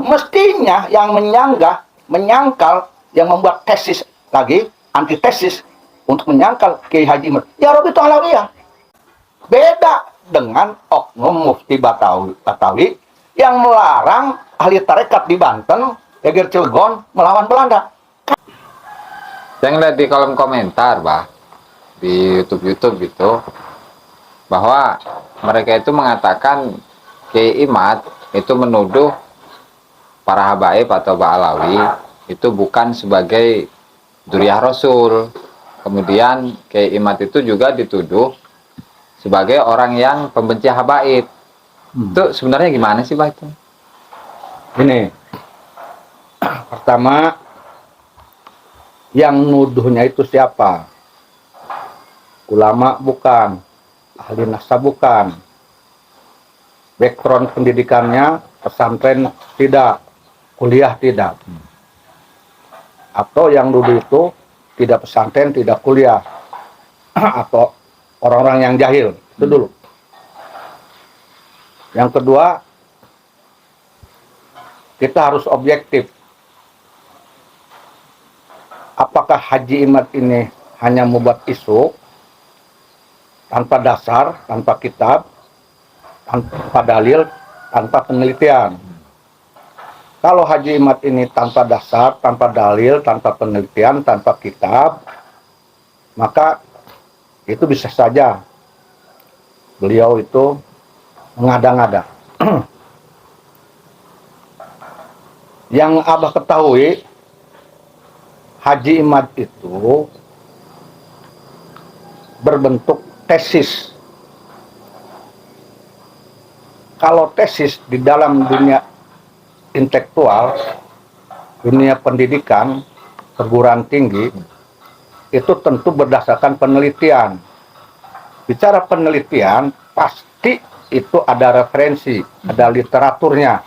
Mestinya yang menyangkal, yang membuat tesis lagi, antitesis untuk menyangkal Kiai Haji Imad, ya Robiqah Alawiyah. Beda dengan oknum Mufti Batawi yang melarang ahli tarekat di Banten, Geger Cilegon melawan Belanda. Saya ngeliat di kolom komentar, di YouTube gitu, bahwa mereka itu mengatakan Kiai Imad itu menuduh para habaib atau Ba'alawi itu bukan sebagai dzurriyyah Rasul. Kemudian Kiai Imad itu juga dituduh sebagai orang yang pembenci habaib. Itu sebenarnya gimana sih, Pak itu? Ini pertama, yang nuduhnya itu siapa? Ulama bukan, ahli nasab bukan, background pendidikannya pesantren tidak, kuliah tidak, atau yang nuduh itu tidak pesantren, tidak kuliah, atau orang-orang yang jahil. Itu dulu. Yang kedua, kita harus objektif. Apakah Haji Imad ini hanya membuat isu tanpa dasar, tanpa kitab, tanpa dalil, tanpa penelitian? Kalau Haji Imad ini tanpa dasar, tanpa dalil, tanpa penelitian, tanpa kitab, maka itu bisa saja beliau itu mengada-ngada. Yang Abah ketahui, Haji Imad itu berbentuk tesis. Kalau tesis di dalam dunia intelektual, dunia pendidikan, perguruan tinggi, itu tentu berdasarkan penelitian. Bicara penelitian, pasti itu ada referensi, ada literaturnya,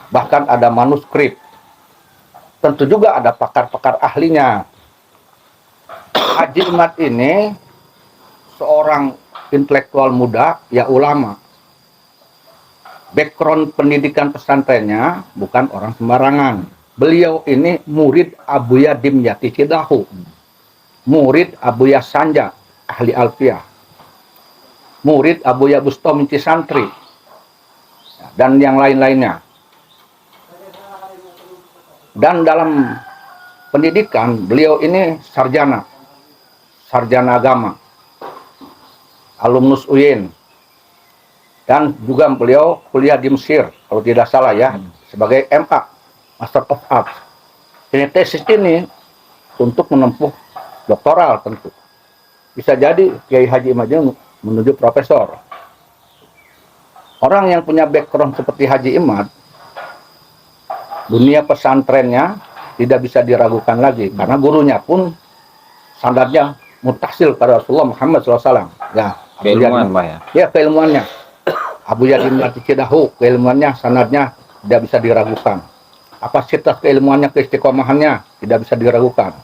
bahkan ada manuskrip. Tentu juga ada pakar-pakar ahlinya. Haji Imad ini seorang intelektual muda, ya ulama. Background pendidikan pesantrennya bukan orang sembarangan. Beliau ini murid Abuya Dimyati Cidahu, murid Abuya Sanja, ahli Alfiyah, murid Abuya Bustami Cisantri, dan yang lain-lainnya. Dan dalam pendidikan, beliau ini sarjana agama, alumnus UIN, dan juga beliau kuliah di Mesir, kalau tidak salah ya, sebagai MA, Master of Arts. Ini tesis ini untuk menempuh doktoral tentu. Bisa jadi Kiai Haji Imad menuju profesor. Orang yang punya background seperti Haji Imad, dunia pesantrennya tidak bisa diragukan lagi, karena gurunya pun standarnya mutasil pada Rasulullah Muhammad SAW. Ya, keilmuan, Pak ya? Ya, keilmuannya. Abuya Dimyati Cidahu, keilmuannya, sanadnya tidak bisa diragukan. Kapasitas keilmuannya, keistiqomahannya tidak bisa diragukan.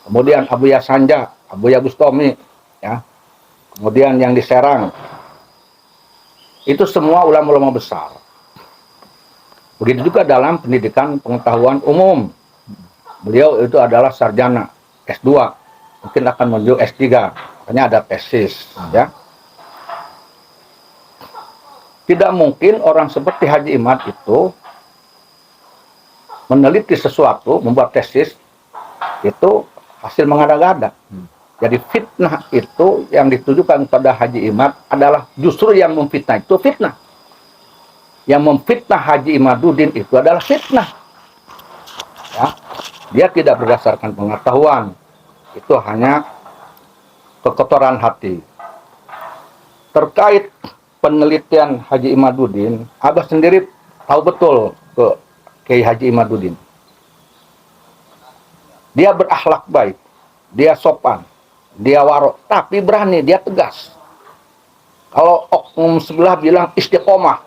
Kemudian Abuya Sanja, Abuya Bustami, ya. Kemudian yang di Serang, itu semua ulama-ulama besar. Begitu juga dalam pendidikan pengetahuan umum. Beliau itu adalah sarjana S2, mungkin akan menuju S3, makanya ada tesis, ya. Tidak mungkin orang seperti Haji Imad itu meneliti sesuatu, membuat tesis, itu hasil mengada-ngada. Jadi fitnah itu yang ditujukan pada Haji Imad adalah justru yang memfitnah itu fitnah. Yang memfitnah Haji Imaduddin itu adalah fitnah. Ya, dia tidak berdasarkan pengetahuan, itu hanya kekotoran hati. Terkait penelitian Haji Imaduddin, Abah sendiri tahu betul ke Kiai Haji Imaduddin. Dia berakhlak baik, dia sopan, dia warok, tapi berani, dia tegas. Kalau oknum sebelah bilang istiqomah,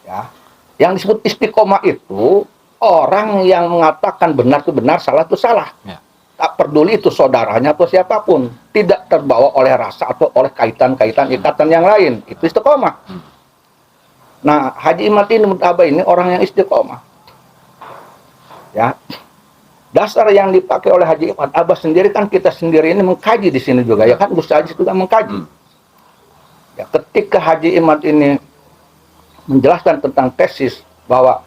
ya, yang disebut istiqomah itu orang yang mengatakan benar itu benar, salah itu salah. Ya. Tak peduli itu saudaranya atau siapapun, tidak terbawa oleh rasa atau oleh kaitan-kaitan ikatan yang lain. Itu istiqomah. Nah, Haji Imad ini menurut Abah ini orang yang istiqomah. Ya. Dasar yang dipakai oleh Haji Imad, Abah sendiri kan kita sendiri ini mengkaji di sini juga ya kan, Gus Haji juga mengkaji. Ya, ketika Haji Imad ini menjelaskan tentang tesis bahwa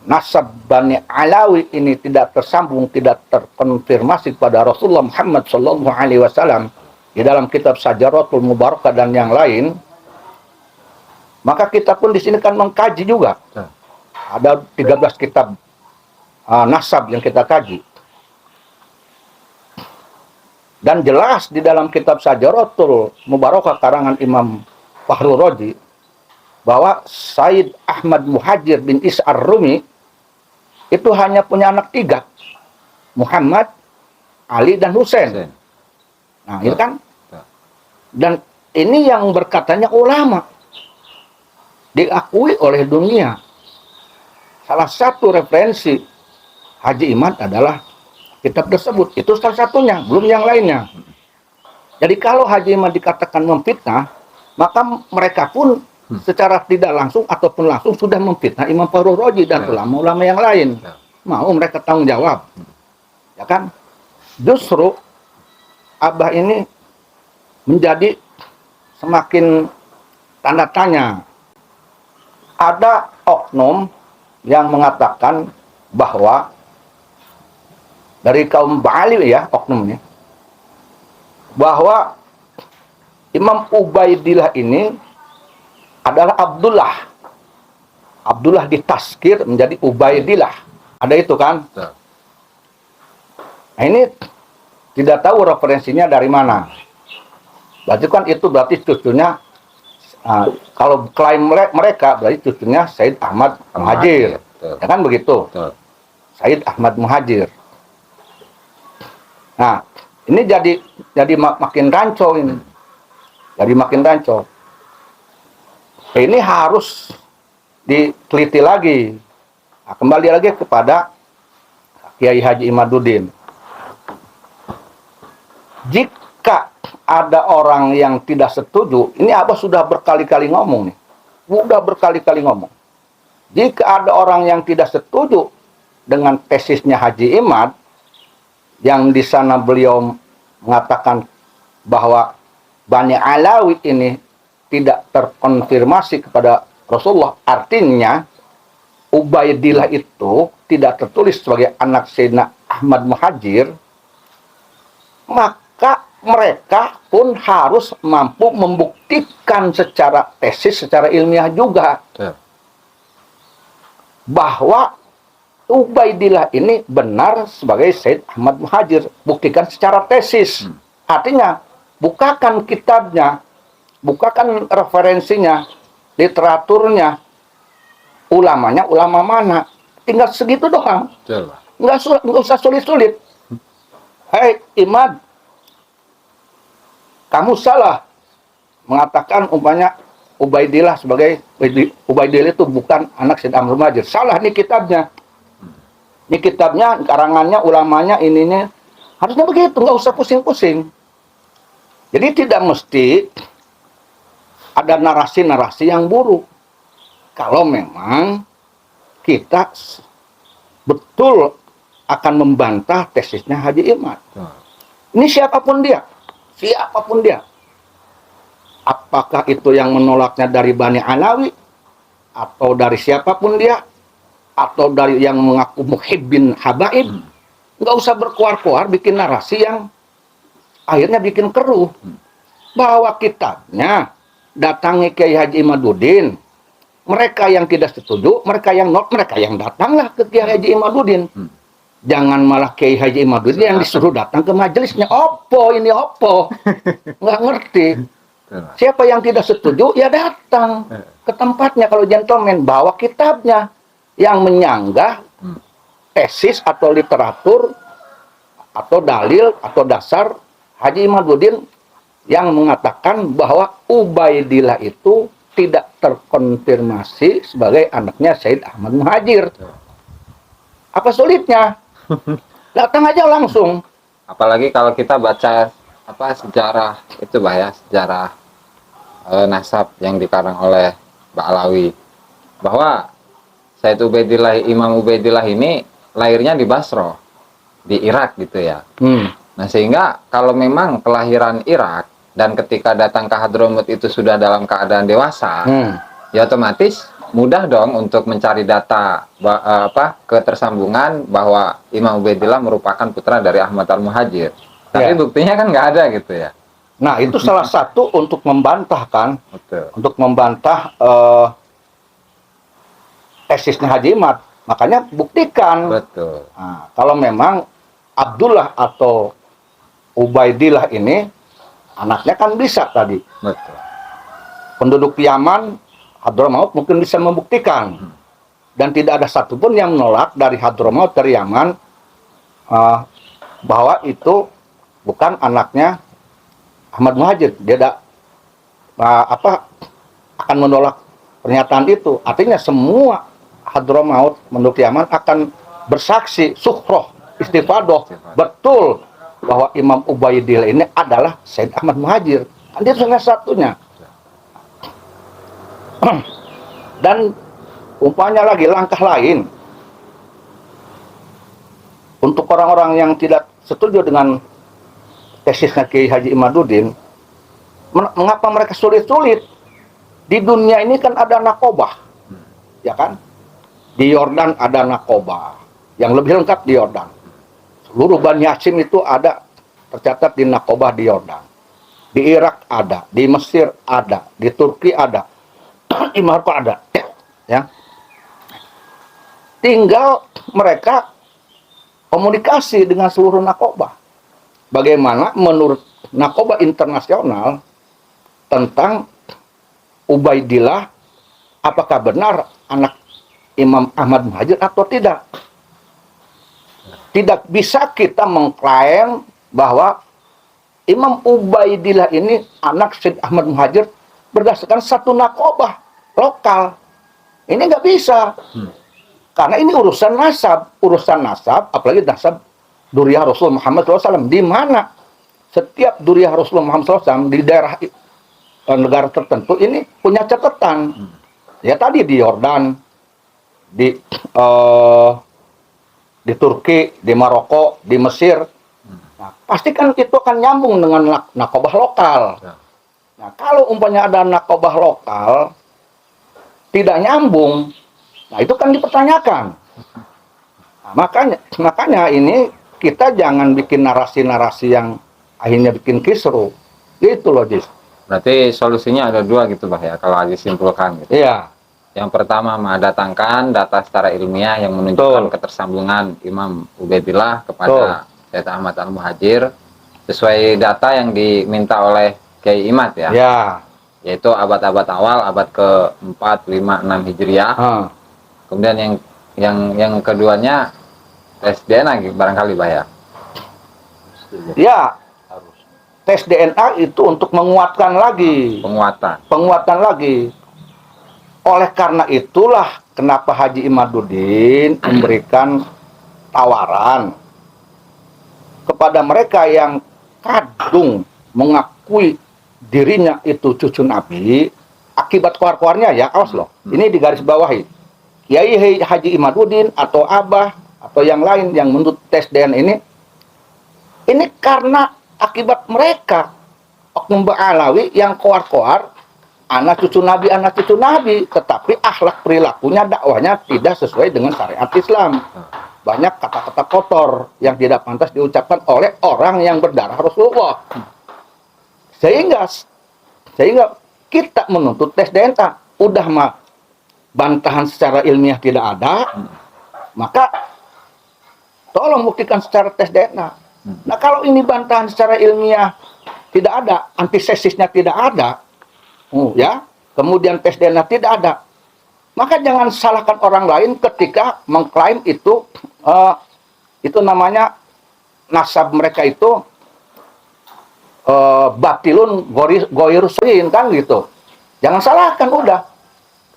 nasab Bani Alawi ini tidak tersambung, tidak terkonfirmasi kepada Rasulullah Muhammad Sallallahu Alaihi Wasallam di dalam kitab Syajaratul Mubarakah dan yang lain, maka kita pun di sini kan mengkaji juga. Ada 13 kitab nasab yang kita kaji. Dan jelas di dalam kitab Syajaratul Mubarakah karangan Imam Fahrul Razi bahwa Said Ahmad Muhajir bin Isa Ar-Rumi itu hanya punya anak 3. Muhammad, Ali, dan Husain. Nah, itu kan. Dan ini yang berkatanya ulama. Diakui oleh dunia. Salah satu referensi Haji Imad adalah kitab tersebut. Itu salah satunya, belum yang lainnya. Jadi kalau Haji Imad dikatakan memfitnah, maka mereka pun secara tidak langsung ataupun langsung sudah memfitnah Imam Fahrul Razi dan ulama-ulama yang lain. Mau mereka tanggung jawab. Ya kan? Justru Abah ini menjadi semakin tanda tanya. Ada oknum yang mengatakan bahwa dari kaum Ba'ali ya oknumnya, bahwa Imam Ubaidillah ini adalah Abdullah. Abdullah ditaskir menjadi Ubaidillah. Ada itu kan? Nah, ini tidak tahu referensinya dari mana. Berarti kan itu berarti cucunya, kalau klaim mereka berarti cucunya Said Ahmad Muhajir. Ya kan begitu? Said Ahmad Muhajir. Nah, ini jadi makin rancu ini. Jadi makin rancu. Ini harus diteliti lagi. Nah, kembali lagi kepada Kiai Haji Imaduddin. Jika ada orang yang tidak setuju, ini Abah sudah berkali-kali ngomong nih. Sudah berkali-kali ngomong. Jika ada orang yang tidak setuju dengan tesisnya Haji Imad, yang di sana beliau mengatakan bahwa Bani Alawi ini tidak terkonfirmasi kepada Rasulullah, artinya Ubaidillah itu tidak tertulis sebagai anak Sayyidina Ahmad Muhajir, maka mereka pun harus mampu membuktikan secara tesis, secara ilmiah juga bahwa Ubaidillah ini benar sebagai Said Ahmad Muhajir. Buktikan secara tesis. Artinya, bukakan kitabnya, bukakan referensinya, literaturnya, ulamanya, ulama mana. Tinggal segitu doang. Nggak usah sulit-sulit. Hei Imad, kamu salah mengatakan umpamanya Ubaidillah sebagai Ubaidillah itu bukan anak Said Ahmad Muhajir. Salah nih kitabnya. Ini kitabnya, karangannya, ulamanya, ininya. Harusnya begitu, nggak usah pusing-pusing. Jadi tidak mesti ada narasi-narasi yang buruk. Kalau memang kita betul akan membantah tesisnya Haji Imad. Ini siapapun dia. Siapapun dia. Apakah itu yang menolaknya dari Bani Alawi, atau dari siapapun dia, atau dari yang mengaku muhibbin habaib, nggak usah berkuar-kuar bikin narasi yang akhirnya bikin keruh. Bahwa kitabnya datangi Kiai Haji Imaduddin, mereka yang tidak setuju, mereka yang datanglah ke Kiai Haji Imaduddin. Jangan malah Kiai Haji Imaduddin yang disuruh datang ke majelisnya. Opo ini opo, nggak ngerti. Siapa yang tidak setuju ya datang ke tempatnya. Kalau gentleman bawa kitabnya yang menyanggah tesis atau literatur atau dalil atau dasar Haji Imaduddin yang mengatakan bahwa Ubaidillah itu tidak terkonfirmasi sebagai anaknya Said Ahmad Muhajir. Apa sulitnya? Datang aja langsung. Apalagi kalau kita baca sejarah itu sejarah nasab yang dikarang oleh Ba'alawi, bahwa Said Ubaidillah, Imam Ubaidillah ini lahirnya di Basra, di Irak gitu ya. Nah, sehingga kalau memang kelahiran Irak dan ketika datang ke Hadramut itu sudah dalam keadaan dewasa, ya otomatis mudah dong untuk mencari data ketersambungan bahwa Imam Ubaidillah merupakan putra dari Ahmad Al-Muhajir. Tapi buktinya kan nggak ada gitu ya. Nah, itu salah satu untuk membantah kan, Betul. untuk membantah tesisnya Haji Imad. Makanya buktikan. Betul. Nah, kalau memang Abdullah atau Ubaidillah ini anaknya kan bisa tadi. Betul. Penduduk Yaman, Hadramaut mungkin bisa membuktikan. Dan tidak ada satupun yang menolak dari Hadramaut, dari Yaman, bahwa itu bukan anaknya Ahmad Muhajir. Dia tidak akan menolak pernyataan itu. Artinya semua Hadramaut, penduduk Yaman akan bersaksi, sukhroh, istifadoh, betul bahwa Imam Ubaidillah ini adalah Said Ahmad Muhajir. Dia salah satunya. Dan umpamanya lagi langkah lain untuk orang-orang yang tidak setuju dengan tesisnya Kiai Haji Imaduddin, mengapa mereka sulit-sulit? Di dunia ini kan ada nakobah, ya kan? Di Yordan ada nakobah, yang lebih lengkap di Yordan. Seluruh Bani Hashim itu ada tercatat di nakobah di Yordan. Di Irak ada, di Mesir ada, di Turki ada, di Maroko ada, ya. Tinggal mereka komunikasi dengan seluruh nakobah. Bagaimana menurut nakobah internasional tentang Ubaidillah, apakah benar anak Imam Ahmad Muhajir atau tidak? Tidak bisa kita mengklaim bahwa Imam Ubaidillah ini anak Said Ahmad Muhajir berdasarkan satu nakobah lokal. Ini nggak bisa. Karena ini urusan nasab, apalagi nasab Duriyah Rasul Muhammad SAW, di mana setiap Duriyah Rasul Muhammad SAW di daerah negara tertentu ini punya catatan. Ya tadi di Yordan, di Turki, di Maroko, di Mesir. Nah, pasti kan itu akan nyambung dengan nakobah lokal. Nah, kalau umpamanya ada nakobah lokal tidak nyambung, nah itu kan dipertanyakan. Nah, makanya ini kita jangan bikin narasi-narasi yang akhirnya bikin kisruh. Gitu loh, Jis. Berarti solusinya ada dua gitu, Bah, ya, kalau Haji simpulkan gitu. Iya. Yang pertama, mendatangkan data secara ilmiah yang menunjukkan ketersambungan Imam Ubaidillah kepada Said Ahmad Al-Muhajir sesuai data yang diminta oleh Kiai Imad ya. Ya. Yaitu abad-abad awal, abad ke-4, 5, 6 Hijriah. Kemudian yang keduanya tes DNA barangkali, Bah, ya. Ya. Tes DNA itu untuk menguatkan lagi. Penguatan lagi. Oleh karena itulah kenapa Haji Imaduddin memberikan tawaran kepada mereka yang kadung mengakui dirinya itu cucu Nabi, akibat keluar-keluarnya ya, awas loh. Ini di garis bawahi. Kiai Haji Imaduddin atau Abah atau yang lain yang menuntut tes DNA ini karena akibat mereka oknum Ba'alawi yang koar-koar anak cucu Nabi, tetapi akhlak perilakunya, dakwahnya tidak sesuai dengan syariat Islam. Banyak kata-kata kotor yang tidak pantas diucapkan oleh orang yang berdarah Rasulullah. Sehingga kita menuntut tes DNA. Udah mah bantahan secara ilmiah tidak ada, maka tolong buktikan secara tes DNA. Nah, kalau ini bantahan secara ilmiah tidak ada, antisesisnya tidak ada, ya, kemudian tes DNA tidak ada, maka jangan salahkan orang lain ketika mengklaim itu namanya nasab mereka itu batilun goirusin kan gitu. Jangan salahkan udah,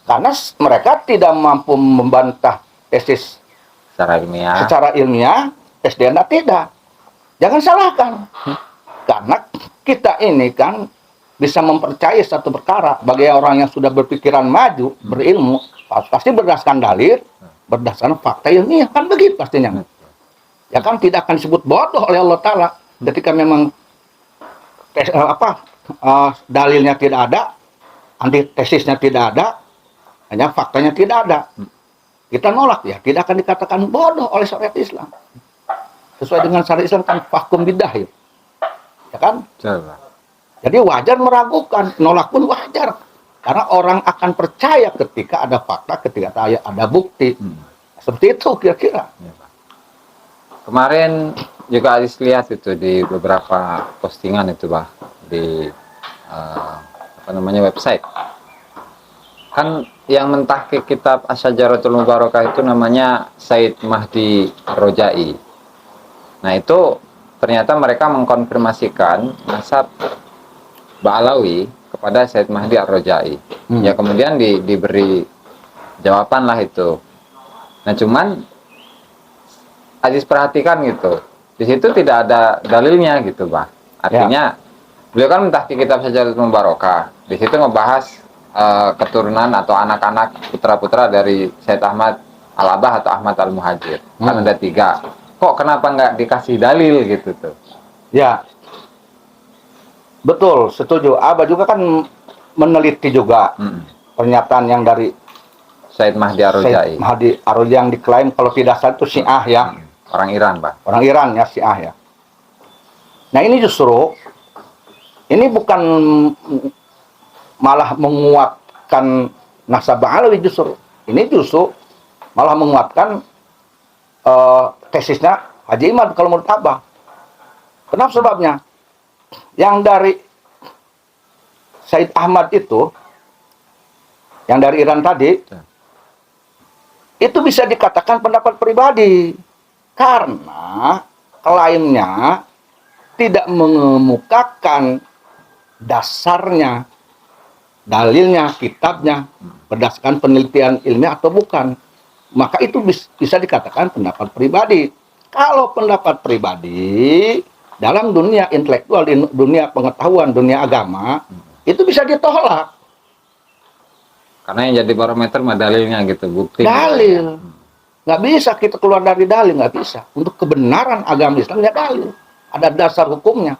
karena mereka tidak mampu membantah tesis secara ilmiah, tes DNA tidak. Jangan salahkan, karena kita ini kan bisa mempercayai satu perkara bagi orang yang sudah berpikiran maju, berilmu, pasti berdasarkan dalil, berdasarkan fakta ilmiah, kan begitu pastinya. Ya kan, tidak akan disebut bodoh oleh Allah Ta'ala ketika memang dalilnya tidak ada, antitesisnya tidak ada, hanya faktanya tidak ada. Kita nolak, ya tidak akan dikatakan bodoh oleh syariat Islam. Sesuai dengan syariat Islam kan fahkum bidah, ya kan? Jadi wajar meragukan, nolak pun wajar. Karena orang akan percaya ketika ada fakta, ketika ada bukti. Seperti itu kira-kira. Kemarin juga Adis lihat itu di beberapa postingan itu, Bah, di website. Kan yang mentahqiq kitab Asy-Syajaratul Mubarakah itu namanya Said Mahdi Ar-Rajai. Nah, itu ternyata mereka mengkonfirmasikan nasab Ba'alawi kepada Said Mahdi Ar-Rajai. Ya kemudian diberi jawaban lah itu. Nah, cuman Aziz perhatikan gitu, di situ tidak ada dalilnya gitu, Bah. Artinya beliau kan mentahqiq kitab Asy-Syajaratul Mubarakah. Di situ ngebahas keturunan atau anak-anak putra-putra dari Said Ahmad Al-Abah atau Ahmad Al-Muhajir. Kan ada 3. Kok kenapa nggak dikasih dalil gitu tuh? Ya, betul, setuju. Abah juga kan meneliti juga pernyataan yang dari Said Mahdi Ar-Rajai. Said Mahdi Ar-Rajai yang diklaim kalau tidak salah itu Syiah, ya. Orang Iran, Pak. Orang Iran, ya, Syiah, ya. Nah, ini justru ini bukan malah menguatkan nasab Ba'alawi, justru ini justru malah menguatkan tesisnya Haji Imad kalau menurut Abah. Kenapa sebabnya? Yang dari Said Ahmad itu, yang dari Iran tadi, itu bisa dikatakan pendapat pribadi karena klaimnya tidak mengemukakan dasarnya, dalilnya, kitabnya, berdasarkan penelitian ilmiah atau bukan. Maka itu bisa dikatakan pendapat pribadi. Kalau pendapat pribadi dalam dunia intelektual, di dunia pengetahuan, dunia agama, itu bisa ditolak. Karena yang jadi barometer mah dalilnya gitu, bukti. Dalil. Nggak bisa kita keluar dari dalil, nggak bisa. Untuk kebenaran agama Islam ya dalil. Ada dasar hukumnya.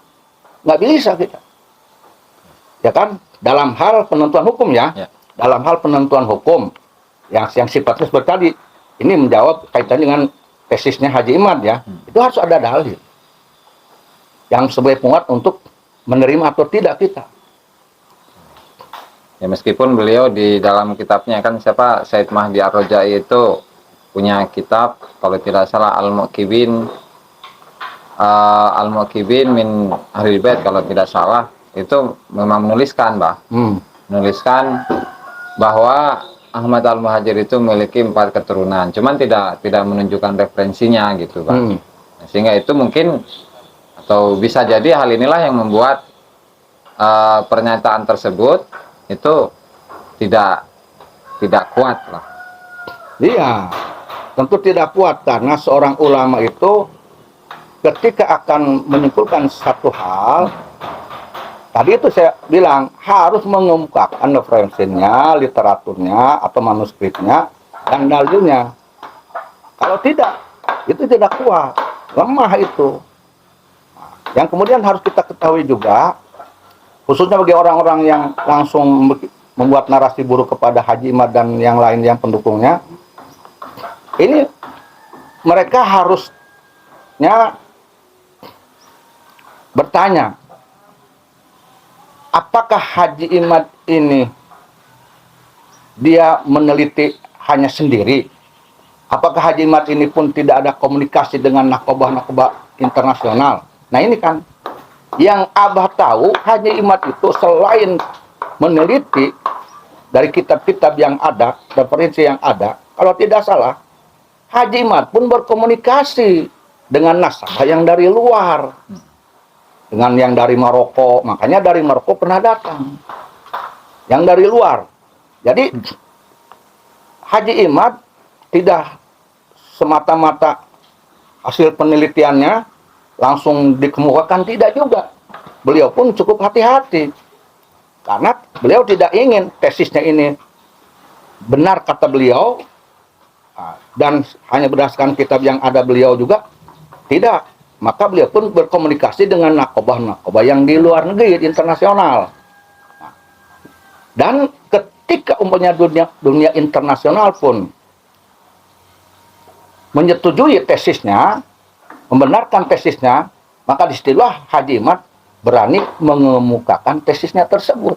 Nggak bisa kita. Ya kan? Dalam hal penentuan hukum, ya. Dalam hal penentuan hukum yang sifatnya seperti tadi, ini menjawab kaitan dengan tesisnya Haji Imad, ya. Itu harus ada dalil yang sebagai penguat untuk menerima atau tidak kita. Ya, meskipun beliau di dalam kitabnya kan Said Mahdi Ar-Rajai itu punya kitab kalau tidak salah Al-Muqibin min Ahlul Bait kalau tidak salah, itu memang menuliskan, Bah. Menuliskan bahwa Ahmad Al-Muhajir itu memiliki 4 keturunan, cuman tidak menunjukkan referensinya gitu, Bah. Nah, sehingga itu mungkin atau bisa jadi hal inilah yang membuat pernyataan tersebut itu tidak kuat lah. Iya, tentu tidak kuat karena seorang ulama itu ketika akan menyimpulkan satu hal, tadi itu saya bilang harus mengemukakan referensinya, literaturnya atau manuskripnya dan dalilnya. Kalau tidak, itu tidak kuat, lemah itu. Yang kemudian harus kita ketahui juga, khususnya bagi orang-orang yang langsung membuat narasi buruk kepada Haji Imad dan yang lain yang pendukungnya, ini mereka harusnya bertanya, apakah Haji Imad ini dia meneliti hanya sendiri? Apakah Haji Imad ini pun tidak ada komunikasi dengan nakobah-nakobah internasional? Nah, ini kan yang Abah tahu, Haji Imad itu selain meneliti dari kitab-kitab yang ada, referensi yang ada, kalau tidak salah, Haji Imad pun berkomunikasi dengan nasabah yang dari luar, dengan yang dari Maroko. Makanya dari Maroko pernah datang, yang dari luar. Jadi Haji Imad tidak semata-mata hasil penelitiannya langsung dikemukakan, tidak juga. Beliau pun cukup hati-hati Karena beliau tidak ingin tesisnya ini benar kata beliau, dan hanya berdasarkan kitab yang ada beliau juga, tidak. Maka beliau pun berkomunikasi dengan nakobah-nakobah yang di luar negeri, di internasional. Dan ketika umpamanya dunia internasional pun menyetujui tesisnya, membenarkan tesisnya, maka disitulah Haji Imad berani mengemukakan tesisnya tersebut.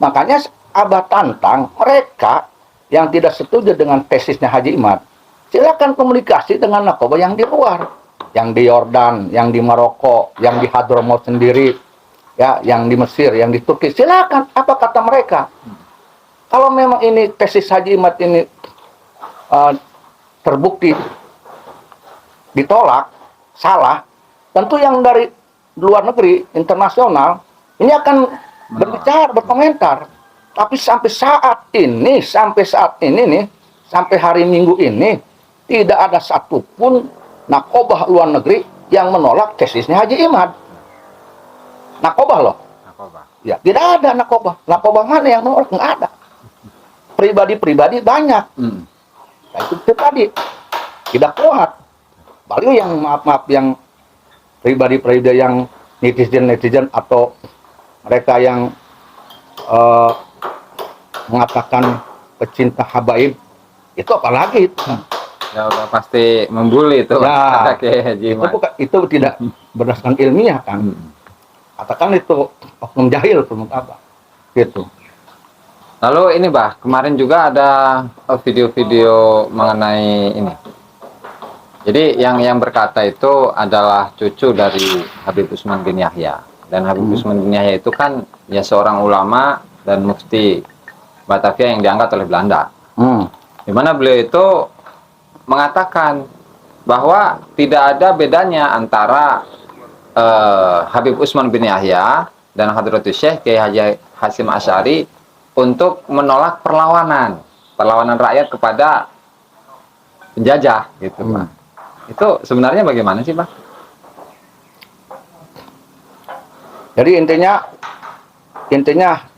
Makanya Abah tantang mereka yang tidak setuju dengan tesisnya Haji Imad, silakan komunikasi dengan nakobah yang di luar, yang di Yordan, yang di Maroko, yang di Hadramaut sendiri, ya, yang di Mesir, yang di Turki. Silakan, apa kata mereka? Kalau memang ini tesis Haji Imad ini terbukti ditolak, salah, tentu yang dari luar negeri, internasional, ini akan berbicara, berkomentar. Tapi sampai saat ini nih, sampai hari Minggu ini, tidak ada satupun nakobah luar negeri yang menolak tesisnya Haji Imad. Nakobah loh. Nakobah. Ya, tidak ada nakobah. Nakobah mana yang menolak? Nggak ada. Pribadi-pribadi banyak. Nah, itu tadi tidak kuat. Paling yang maaf-maaf yang pribadi-pribadi yang netizen atau mereka yang mengatakan pecinta habaib itu apalagi itu. Ya udah pasti membuli itu. Ya, Haji Imad. itu tidak berdasarkan ilmiah kan. Katakan itu oknum jahil menurut apa? Gitu. Lalu ini Bah, kemarin juga ada video-video mengenai ini. Jadi yang berkata itu adalah cucu dari Habib Utsman bin Yahya. Dan Habib Utsman bin Yahya itu kan ya seorang ulama dan mufti Batavia yang diangkat oleh Belanda. Di mana beliau itu mengatakan bahwa tidak ada bedanya antara Habib Utsman bin Yahya dan Hadratus Syekh Kiai Haji Hasyim Asy'ari untuk menolak perlawanan rakyat kepada penjajah gitu, Pak. Itu sebenarnya bagaimana sih, Pak? Jadi intinya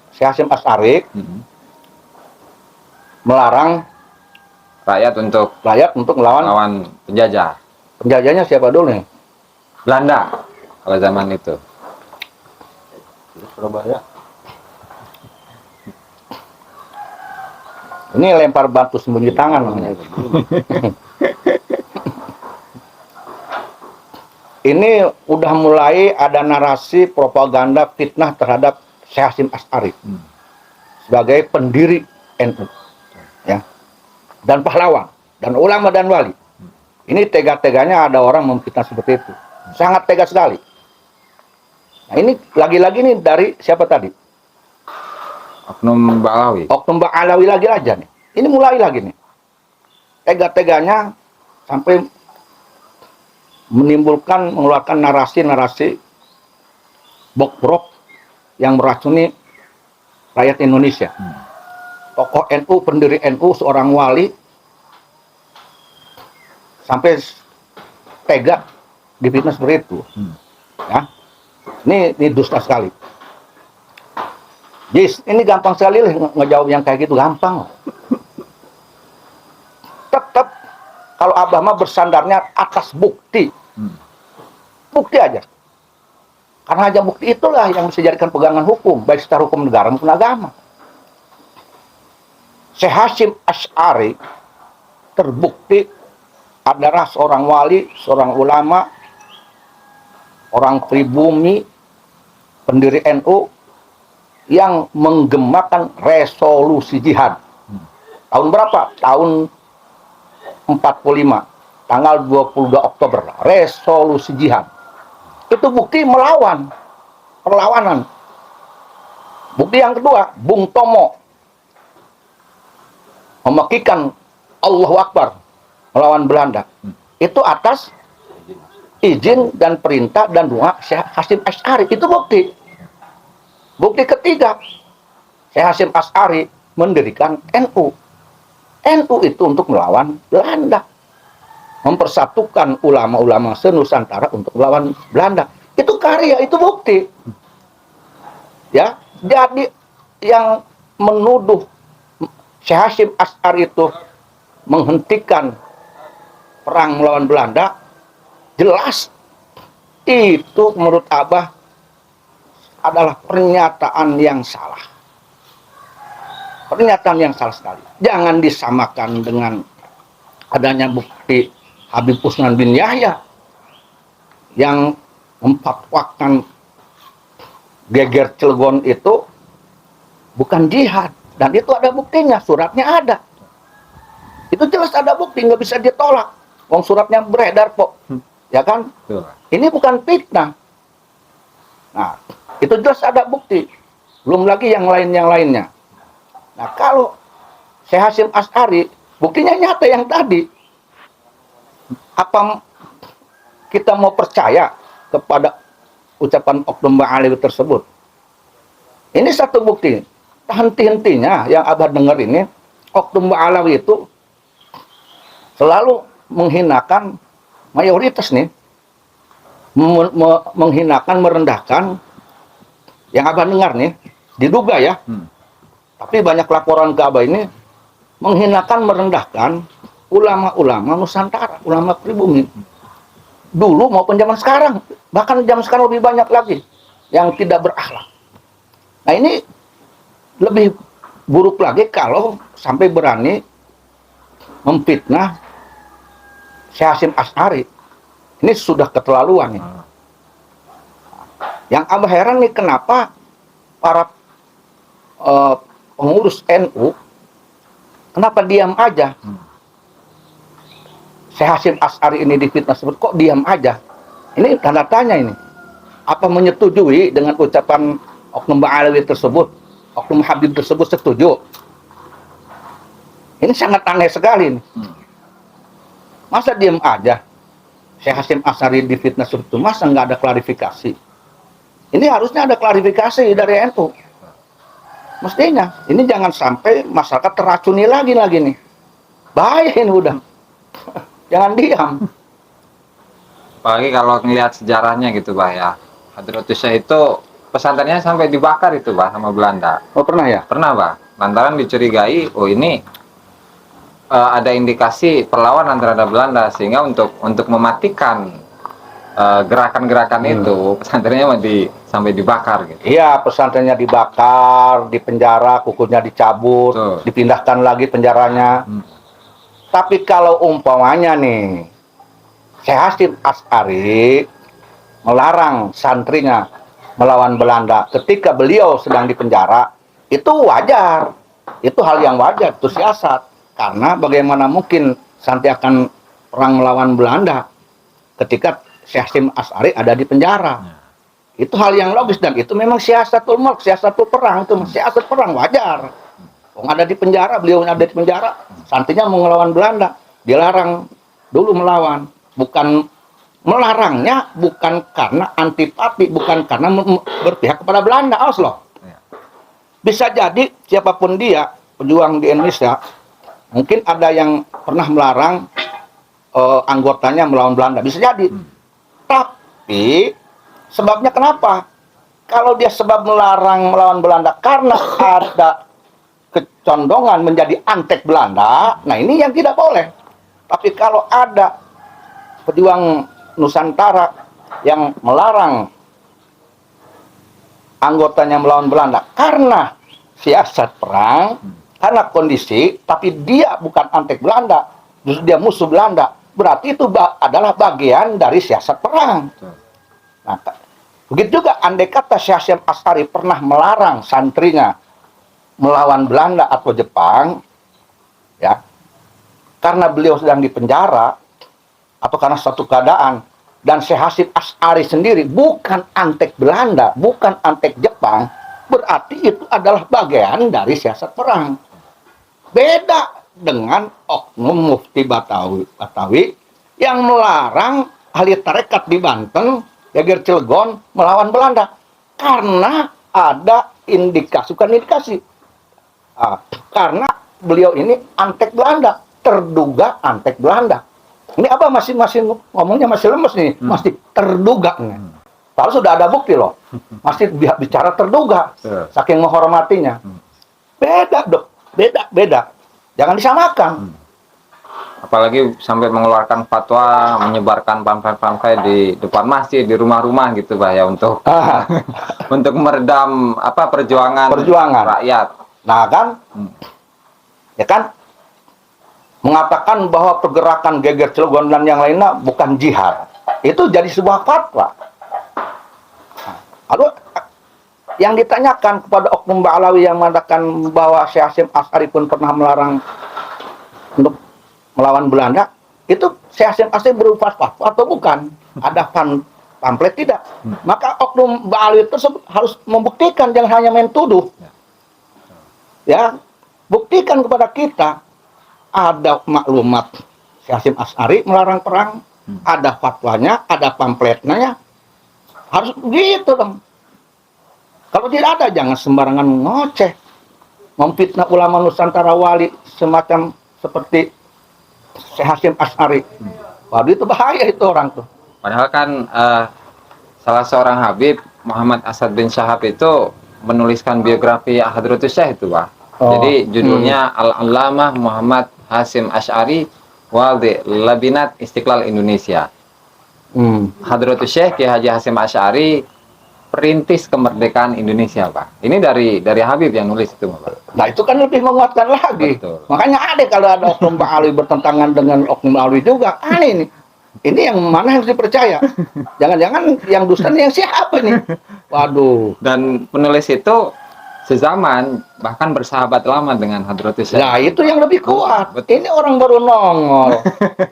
Syekh Hasyim Asy'ari melarang rakyat untuk melawan penjajah. Penjajahnya siapa dulu nih? Belanda kalau zaman itu. Surabaya. Ini lempar batu sembunyi tangan namanya. Ini udah mulai ada narasi propaganda fitnah terhadap Syekh Hasyim Asy'ari sebagai pendiri NU, ya, dan pahlawan dan ulama dan wali. Ini tega-teganya ada orang memfitnah seperti itu, sangat tega sekali. Nah, ini lagi-lagi nih dari siapa tadi? Oknum Ba'alawi. Oknum Ba'alawi lagi aja nih. Ini mulai lagi nih. Tega-teganya sampai mengeluarkan narasi-narasi bok-brok yang meracuni rakyat Indonesia. Tokoh NU, pendiri NU, seorang wali, sampai tega difitnah seperti itu. Ya. Ini dusta sekali. Jis, ini gampang sekali ngejawab yang kayak gitu, gampang. Tetap kalau Abah mah bersandarnya atas bukti. Bukti aja. Karena aja bukti itulah yang bisa dijadikan pegangan hukum, baik secara hukum negara maupun agama. Syekh Hasyim Asy'ari terbukti adalah seorang wali, seorang ulama, orang pribumi, pendiri NU yang menggemakan resolusi jihad. Tahun berapa? Tahun 45, tanggal 22 Oktober, resolusi jihad. Itu bukti melawan, perlawanan. Bukti yang kedua, Bung Tomo memakikan Allahu Akbar melawan Belanda. Itu atas izin dan perintah dan doa Syekh Hasyim Asy'ari. Itu bukti. Bukti ketiga, Syekh Hasyim Asy'ari mendirikan NU. NU itu untuk melawan Belanda. Mempersatukan ulama-ulama se-Nusantara untuk melawan Belanda. Itu karya, itu bukti. Ya, jadi yang menuduh Syekh Hasyim Asy'ari itu menghentikan perang melawan Belanda, jelas itu menurut Abah adalah pernyataan yang salah. Pernyataan yang salah sekali. Jangan disamakan dengan adanya bukti Habib Usman bin Yahya yang memfatwakan geger Cilegon itu bukan jihad, dan itu ada buktinya, suratnya ada. Itu jelas ada bukti, nggak bisa ditolak. Wong suratnya beredar kok, ya kan? Ini bukan fitnah. Nah, itu jelas ada bukti. Belum lagi yang lainnya. Nah, kalau Syekh Hasyim Asy'ari, buktinya nyata yang tadi. Apa kita mau percaya kepada ucapan Oknum Ba'alawi tersebut? Ini satu bukti. Henti-hentinya yang Abah dengar ini, Oknum Ba'alawi itu selalu menghinakan mayoritas nih, menghinakan, merendahkan, yang Abah dengar nih, diduga ya, tapi banyak laporan ke Abah ini, menghinakan, merendahkan ulama-ulama Nusantara, ulama pribumi, dulu maupun zaman sekarang, bahkan zaman sekarang lebih banyak lagi yang tidak berakhlak. Nah, ini lebih buruk lagi kalau sampai berani memfitnah Syekh Hasyim Asy'ari. Ini sudah keterlaluan nih. Yang Abah heran nih, kenapa para pengurus NU kenapa diam aja? Syekh Hasyim Asy'ari ini difitnah sebut, kok diam aja? Ini tanda tanya ini. Apa menyetujui dengan ucapan Oknum Ba'alawi tersebut? Oknum Habib tersebut setuju? Ini sangat aneh sekali nih. Masa diam aja? Syekh Hasyim Asy'ari difitnah seperti itu, masa nggak ada klarifikasi? Ini harusnya ada klarifikasi dari NU. Mestinya. Ini jangan sampai masyarakat teracuni lagi nih. Bahaya ini udah. Jangan diam. Apalagi kalau ngelihat sejarahnya gitu, Bah ya. Hadratus Syekh itu pesantrennya sampai dibakar itu, Bah, sama Belanda. Oh, pernah ya? Pernah, Bah. Lantaran dicurigai, oh ini ada indikasi perlawanan terhadap Belanda, sehingga untuk mematikan gerakan-gerakan itu pesantrennya sampai dibakar gitu. Iya, pesantrennya dibakar, dipenjara, kukunya dicabut, dipindahkan lagi penjaranya. Tapi kalau umpamanya nih Syekh Hasyim Asy'ari melarang santrinya melawan Belanda ketika beliau sedang dipenjara, itu wajar. Itu hal yang wajar, itu siasat. Karena bagaimana mungkin santri akan perang melawan Belanda ketika Syekh Hasyim Asy'ari ada di penjara. Itu hal yang logis, dan itu memang siasatul mulk, siasatul perang, itu siasat perang wajar. Ada di penjara, beliau ada di penjara, santrinya mau melawan Belanda, dilarang dulu melawan. Bukan melarangnya bukan karena antipati, bukan karena berpihak kepada Belanda, awas loh. Bisa jadi siapapun dia, pejuang di Indonesia, mungkin ada yang pernah melarang anggotanya melawan Belanda, bisa jadi. Tapi sebabnya kenapa? Kalau dia sebab melarang melawan Belanda karena ada kecondongan menjadi antek Belanda, nah ini yang tidak boleh. Tapi kalau ada pejuang Nusantara yang melarang anggotanya melawan Belanda karena siasat perang, karena kondisi, tapi dia bukan antek Belanda, justru dia musuh Belanda, berarti itu adalah bagian dari siasat perang. Nah, begitu juga andai kata Syekh Hasyim Asy'ari pernah melarang santrinya melawan Belanda atau Jepang, ya, karena beliau sedang dipenjara atau karena suatu keadaan, dan Syekh Hasyim Asy'ari sendiri bukan antek Belanda, bukan antek Jepang, berarti itu adalah bagian dari siasat perang. Beda dengan oknum Mufti Batawi yang melarang ahli tarekat di Banten, Geger Cilegon melawan Belanda karena ada indikasi, bukan indikasi, karena beliau ini antek Belanda, terduga antek Belanda. Ini apa masih ngomongnya masih lemes nih, masih terduga nih. Padahal sudah ada bukti loh. Masih bicara terduga. Saking menghormatinya. Beda dok. Beda. Jangan disamakan. Apalagi sampai mengeluarkan fatwa, menyebarkan pamflet-pamflet di depan masjid, di rumah-rumah gitu Bah ya, untuk untuk meredam perjuangan rakyat. Nah kan, ya kan, mengatakan bahwa pergerakan Geger Cilegon dan yang lainnya bukan jihad. Itu jadi sebuah fatwa. Lalu yang ditanyakan kepada Oknum Ba'alawi yang mengatakan bahwa Syekh Hasyim Asy'ari pun pernah melarang untuk melawan Belanda, itu Syekh Hasyim Asy'ari berupa fatwa atau bukan? Ada pamflet tidak? Maka Oknum Ba'alawi tersebut harus membuktikan, jangan hanya main tuduh. Ya, buktikan kepada kita ada maklumat Syekh Hasyim Asy'ari melarang perang, ada fatwanya, ada pamfletnya, harus begitu dong. Kalau tidak ada, jangan sembarangan ngoceh, memfitnah ulama Nusantara wali semacam seperti Syekh Hasyim Asy'ari. Waduh, itu bahaya itu orang tuh. Padahal kan salah seorang Habib, Muhammad Asad bin Syahab itu menuliskan biografi Hadratus Syekh itu Pak. Jadi judulnya Al-Allamah Muhammad Hasyim Asy'ari Waldi Labinat Istiqlal Indonesia. Hadratus Syekh Kiai Haji Hasyim Asy'ari, perintis kemerdekaan Indonesia Pak. Ini dari Habib yang nulis itu Pak. Nah itu kan lebih menguatkan lagi. Betul. Makanya ada kalau ada Oknum Ba'alawi bertentangan dengan Oknum Ba'alawi juga. Aneh ini. Ini yang mana yang harus dipercaya? Jangan-jangan yang dusta ini yang siapa nih? Waduh. Dan penulis itu sezaman, bahkan bersahabat lama dengan Hadratus Syekh. Nah itu yang lebih kuat. Betul. Ini orang baru nongol.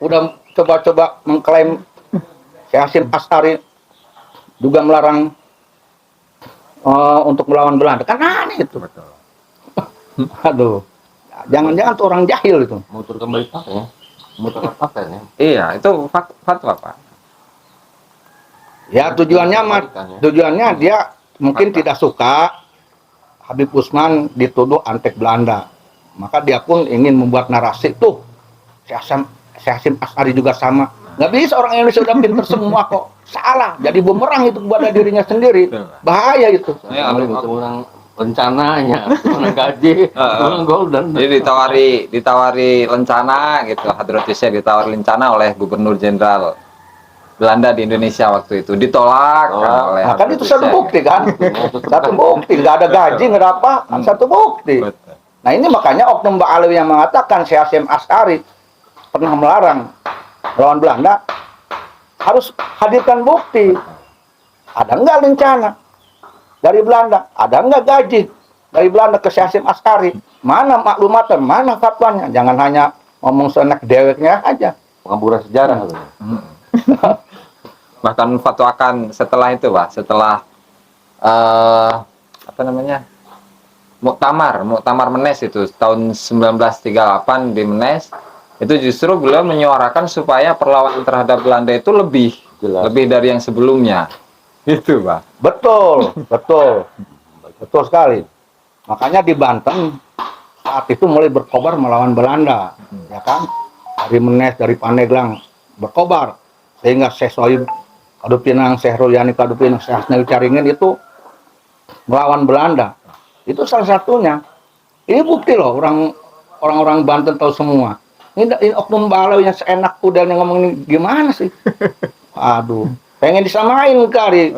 Udah coba-coba mengklaim Syekh Hasyim Asy'ari juga melarang untuk melawan Belanda. Kan aneh itu. Betul. Aduh. Jangan-jangan tuh orang jahil itu. Mutur kembali pakai, mutur pakai ya. Iya, itu fatwa Pak. Ya tujuannya dia mungkin tidak suka Habib Usman dituduh antek Belanda. Maka dia pun ingin membuat narasi tuh. Syekh Hasyim Asy'ari juga sama. Nggak bisa, orang Indonesia udah pinter semua kok. Salah. Jadi bumerang itu kepada dirinya sendiri. Bahaya itu. Orang rencananya, orang gaji, orang golden. Jadi ditawari lencana gitu. Hadratus Syekh ditawari lencana oleh Gubernur Jenderal Belanda di Indonesia waktu itu. Ditolak oleh Nah, kan itu Hadratus satu Syekh. bukti kan? Satu bukti. Nggak ada gaji, nggak ada apa. Satu bukti. Betul. Nah ini makanya Oknum Ba'alawi yang mengatakan Syekh Hasyim Asy'ari pernah melarang melawan Belanda, harus hadirkan bukti. Ada enggak rencana dari Belanda? Ada enggak gaji dari Belanda ke Syekh Hasyim Asy'ari? Mana maklumatnya? Mana fatwanya? Jangan hanya ngomong senek deweknya aja. Pengamburan sejarah. Bahkan fatwakan setelah itu Pak, setelah Muktamar Menes itu tahun 1938 di Menes, itu justru beliau menyuarakan supaya perlawanan terhadap Belanda itu lebih dari yang sebelumnya. Itu Pak. Betul sekali. Makanya di Banten saat itu mulai berkobar melawan Belanda, ya kan? Dari Menes, dari Pandeglang berkobar, sehingga Syekh Sohib Kadupinang, Syekh Rulyani Kadupinang, Syekh Hasnawi Caringin itu melawan Belanda. Itu salah satunya. Ini bukti loh, orang-orang Banten tahu semua. Ini Oknum Ba'alawi yang seenak udelnya ngomong ini gimana sih? Aduh, pengen disamain kali.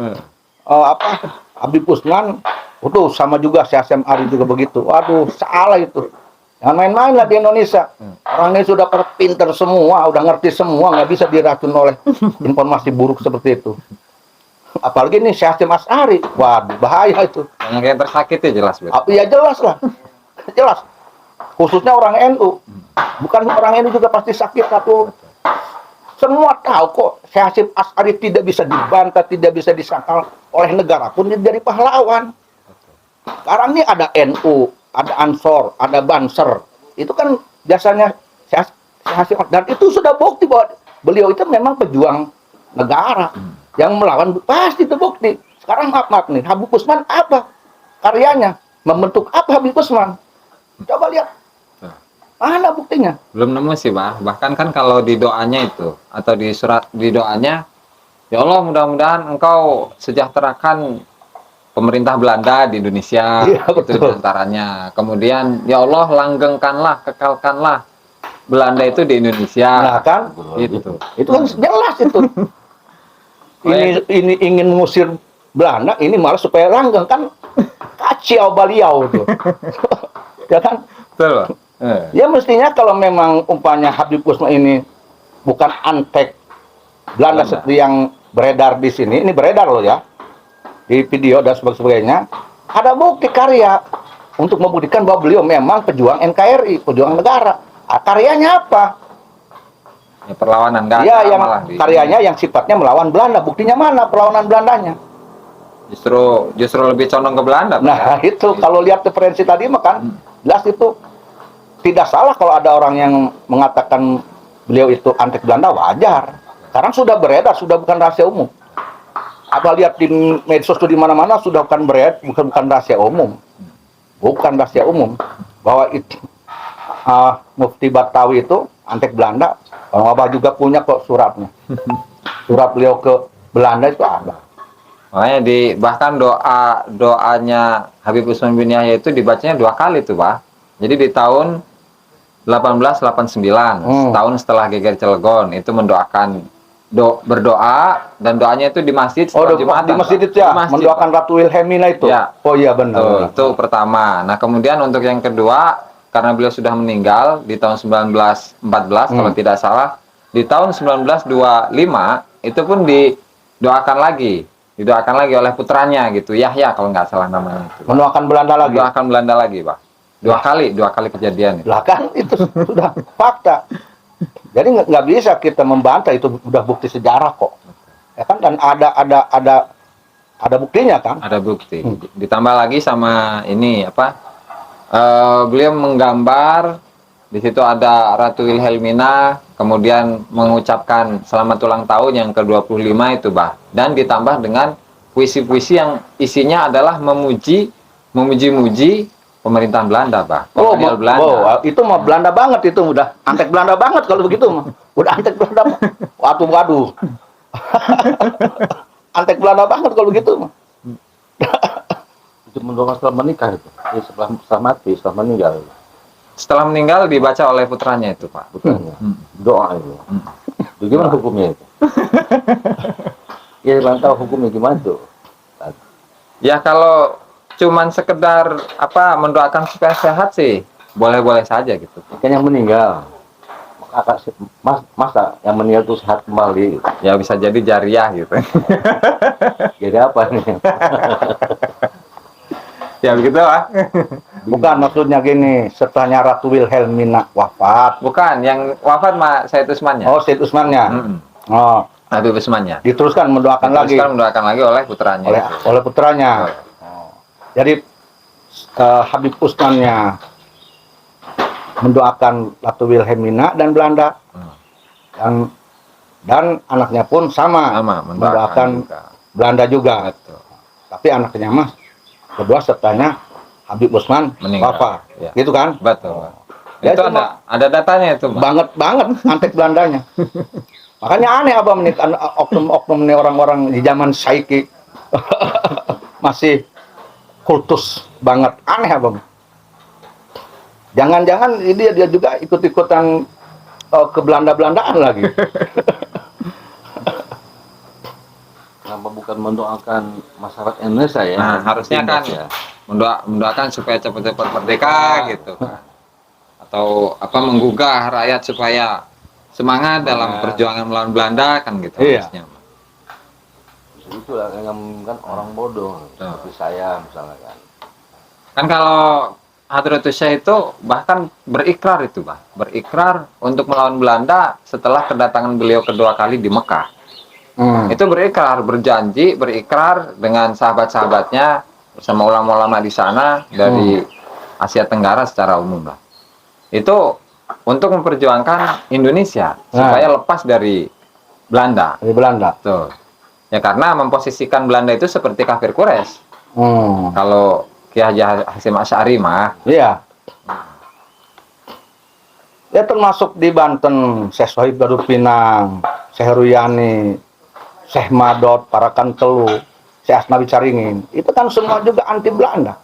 Habib Usman, itu sama juga Syekh Hasyim Asy'ari juga begitu. Waduh, salah itu. Jangan main-main lah di Indonesia. Orang ini sudah pinter semua, udah ngerti semua, nggak bisa diracun oleh informasi buruk seperti itu. Apalagi ini Syekh Hasyim Asy'ari. Waduh, bahaya itu. Yang kayak tersakiti jelas betul. Ya jelas lah. Jelas. Khususnya orang NU. Bukan orang NU juga pasti sakit atau semua tahu kok Syekh Hasyim Asy'ari tidak bisa dibantah, tidak bisa disangkal oleh negara pun dia jadi pahlawan. Sekarang ini ada NU, ada Ansor, ada Banser. Itu kan biasanya Syekh Hasyim, dan itu sudah bukti bahwa beliau itu memang pejuang negara yang melawan, pasti terbukti. Sekarang maaf nih, Habib Usman apa karyanya? Membentuk apa Habib Usman? Coba lihat. Mana buktinya? Belum nemu sih Pak. Bahkan kan kalau di doanya itu atau di surat di doanya Ya Allah, mudah-mudahan engkau sejahterakan pemerintah Belanda di Indonesia, Iya, itu betul. diantaranya. Kemudian, ya Allah, langgengkanlah, kekalkanlah Belanda itu di Indonesia. Nah kan, Itu. itu kan jelas itu. Ini ingin mengusir Belanda, ini malah supaya langgeng kan kacau baliau tuh. Ya kan? Betul, Pak. Ya mestinya kalau memang umpamanya Habib Usman ini bukan antek Belanda seperti yang beredar di sini, ini beredar loh ya, di video dan sebagainya, ada bukti karya untuk membuktikan bahwa beliau memang pejuang NKRI, pejuang negara. Karyanya apa? Ya, perlawanan nggak Ya, ada yang malah karyanya yang sifatnya melawan Belanda. Buktinya mana perlawanan Belandanya? justru lebih condong ke Belanda, Pak, Nah, ya? itu kalau lihat referensi tadi mah kan jelas itu tidak salah kalau ada orang yang mengatakan beliau itu antek Belanda, wajar. Sekarang sudah beredar, sudah bukan rahasia umum. Apa lihat di medsos di mana-mana sudah bukan beredar, bukan rahasia umum. Bukan rahasia umum bahwa itu Mufti Batawi itu antek Belanda. Orang Abah juga punya kok suratnya. Surat beliau ke Belanda itu ada. Makanya bahkan doanya Habib Usman bin Yahya itu dibacanya 2 kali tuh, Pak. Jadi di tahun 1889, setahun setelah geger Cilegon, itu mendoakan berdoa, dan doanya itu di masjid setelah Jumatan, di masjid Pak. itu ya, Di masjid, mendoakan Pak. Ratu Wilhelmina itu. Ya. Oh iya benar. Itu pertama. Nah, kemudian untuk yang kedua, karena beliau sudah meninggal di tahun 1914 kalau tidak salah, di tahun 1925 itu pun didoakan lagi oleh putranya gitu, Yahya kalau nggak salah namanya itu, Pak. Mendoakan Belanda lagi. Mendoakan Belanda lagi, Pak. Dua kali kejadian itu. Lah kan itu sudah fakta. Jadi nggak bisa kita membantah, itu udah bukti sejarah kok. Ya kan, dan ada buktinya kan. Ada bukti. Ditambah lagi sama ini apa? Beliau menggambar, di situ ada Ratu Wilhelmina, kemudian mengucapkan selamat ulang tahun yang ke-25 itu, Bah. Dan ditambah dengan puisi-puisi yang isinya adalah memuji-muji pemerintahan Belanda, Bah. Kolonial Belanda. Itu mah Belanda banget, itu udah antek Belanda banget kalau begitu mah. Udah antek Belanda. Waduh. Antek Belanda banget kalau begitu mah. Itu mendoakan setelah menikah itu. Ya, setelah mati, setelah meninggal. Setelah meninggal dibaca oleh putranya itu, Pak. Putranya. Doa itu. Bagaimana hukumnya itu? Ya, belum tahu hukumnya gimana tuh. Ya kalau cuman sekedar mendoakan supaya sehat sih, boleh-boleh saja gitu. Kan yang meninggal. Masa yang meninggal itu sehat kembali? Gitu. Ya bisa jadi jariah gitu. Jadi apa nih? Ya begitu, Pak. Bukan, maksudnya gini, setelahnya Ratu Wilhelmina wafat. Bukan, yang wafat Said Usmannya. Oh, Said Usmannya. Oh, Habib Usmannya. diteruskan mendoakan lagi. Mendoakan lagi oleh putranya. Oleh putranya. Jadi Habib Usmannya mendoakan Ratu Wilhelmina dan Belanda, dan anaknya pun sama mendoakan juga. Belanda juga. Betul. Tapi anaknya mah kedua setelahnya Habib Usman wafat, ya. gitu kan? Betul. Ya, itu ada datanya itu, Pak. banget antek Belandanya. Makanya aneh apa menikah oknum orang-orang di zaman Saiki masih kultus banget, aneh abang. Jangan-jangan dia juga ikut-ikutan ke Belanda-Belandaan lagi. Kenapa bukan mendoakan masyarakat Indonesia ya? Nah, harusnya kan ya. mendoakan supaya cepat-cepat merdeka gitu kan. Atau menggugah rakyat supaya semangat dalam perjuangan melawan Belanda kan gitu harusnya. Itulah yang kan orang bodoh seperti saya misalnya kan. Kan kalau Hadratus Syekh itu bahkan berikrar itu, Pak. Berikrar untuk melawan Belanda setelah kedatangan beliau kedua kali di Mekah. Itu berikrar, berikrar dengan sahabat-sahabatnya bersama ulama-ulama di sana dari Asia Tenggara secara umum lah. Itu untuk memperjuangkan Indonesia supaya lepas dari Belanda. Dari Belanda. Tuh. Ya karena memposisikan Belanda itu seperti kafir Quraisy. Kalau Kiai Haji Hasyim Asy'ari mah. Iya. Ya termasuk di Banten, Syekh Sohib Garut Pinang, Syekh Ruyani, Syekh Madot, Parakan Telu, Syekh Asnawi Caringin, itu kan semua juga anti Belanda.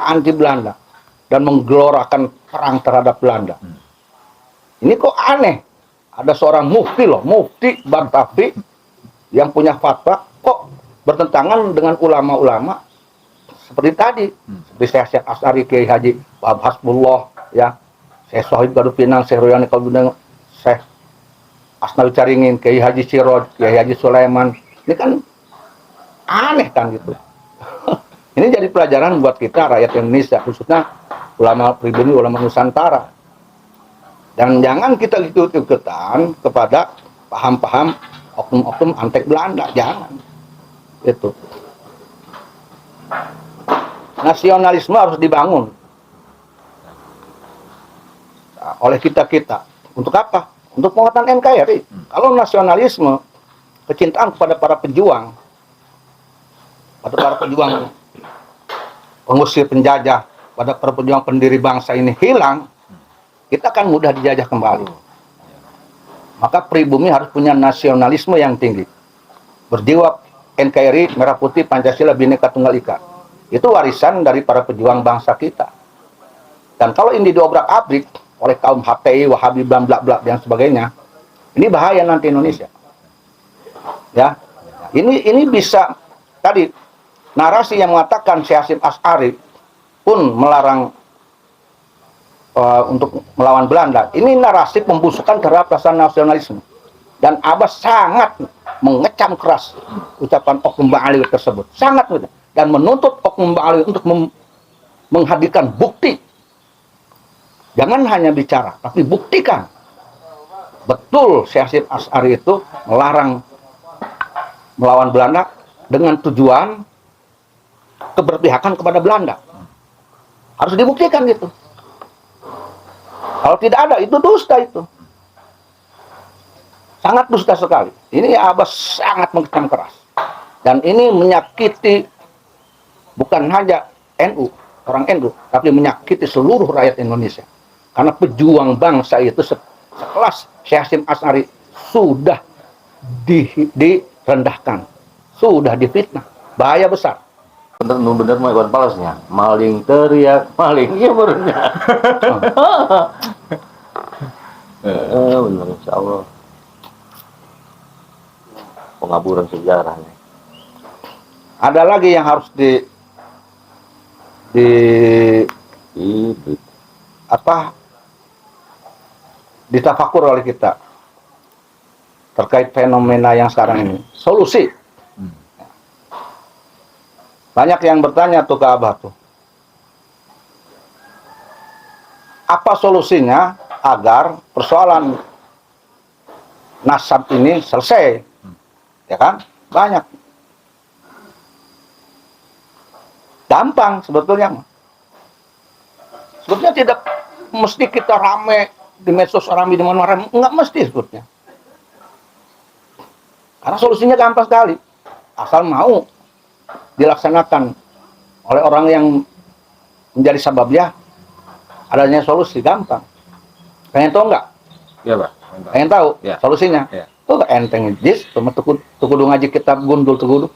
Anti Belanda. Dan menggelorakan perang terhadap Belanda. Ini kok aneh. Ada seorang mufti loh, mufti Batavi, yang punya fatwa, kok bertentangan dengan ulama-ulama seperti tadi. Seperti Syekh As'ari, Kiai Haji Wahab Hasbullah, ya, Syekh Sohib Gaduh Pinang, Syekh Royani Kalbundang, Syekh Asnawi Caringin, Kiai Haji Siroj, Kiai Haji Sulaiman. Ini kan aneh kan gitu. Ini jadi pelajaran buat kita rakyat Indonesia, khususnya ulama pribumi, ulama Nusantara. Dan jangan kita ikut-ikutan kepada paham-paham oknum-oknum antek Belanda, jangan. Itu. Nasionalisme harus dibangun oleh kita-kita. Untuk apa? Untuk penguatan NKRI. Kalau nasionalisme, kecintaan kepada para pejuang, pada para pejuang pengusir penjajah, pada para pejuang pendiri bangsa ini hilang, kita akan mudah dijajah kembali. Maka pribumi harus punya nasionalisme yang tinggi. Berjiwa NKRI, Merah Putih, Pancasila, Bhinneka Tunggal Ika. Itu warisan dari para pejuang bangsa kita. Dan kalau ini diobrak-abrik oleh kaum HTI, Wahabi, bla bla bla dan sebagainya, ini bahaya nanti Indonesia. Ya, ini bisa tadi narasi yang mengatakan Syekh Hasyim Asy'ari pun melarang untuk melawan Belanda. Ini narasi pembusukan terhadap rasa nasionalisme. Dan Abbas sangat mengecam keras ucapan Oknum Bang Ali tersebut. Sangat mudah. Dan menuntut Oknum Bang Ali untuk menghadirkan bukti. Jangan hanya bicara, tapi buktikan. Betul Syekh Hasyim Asy'ari itu melarang melawan Belanda dengan tujuan keberpihakan kepada Belanda. Harus dibuktikan gitu. Kalau tidak ada, itu dusta itu. Sangat dusta sekali. Ini Abbas sangat mengecam keras. Dan ini menyakiti bukan hanya NU, orang NU, tapi menyakiti seluruh rakyat Indonesia. Karena pejuang bangsa itu sekelas Syekh Hasyim Asy'ari sudah direndahkan, sudah difitnah. Bahaya besar. Bener mau ikut balasnya, maling teriak, maling iya barunya. Bener insya Allah. Pengaburan sejarah nih. Ada lagi yang harus ditafakur oleh kita terkait fenomena yang sekarang ini. Solusi. Banyak yang bertanya tuh ke Abah tuh. Apa solusinya agar persoalan nasab ini selesai? Ya kan? Banyak. Gampang sebetulnya. Sebetulnya tidak mesti kita rame di medsos, rame di mana-mana. Enggak mesti sebetulnya. Karena solusinya gampang sekali. Asal mau dilaksanakan oleh orang yang menjadi sababnya adanya solusi, gampang. Pengen tahu nggak? Iya, Pak. Pengen tahu Ya. solusinya? Ya. Tuh enteng jis, cuma tukudu ngaji kitab gundul tukudu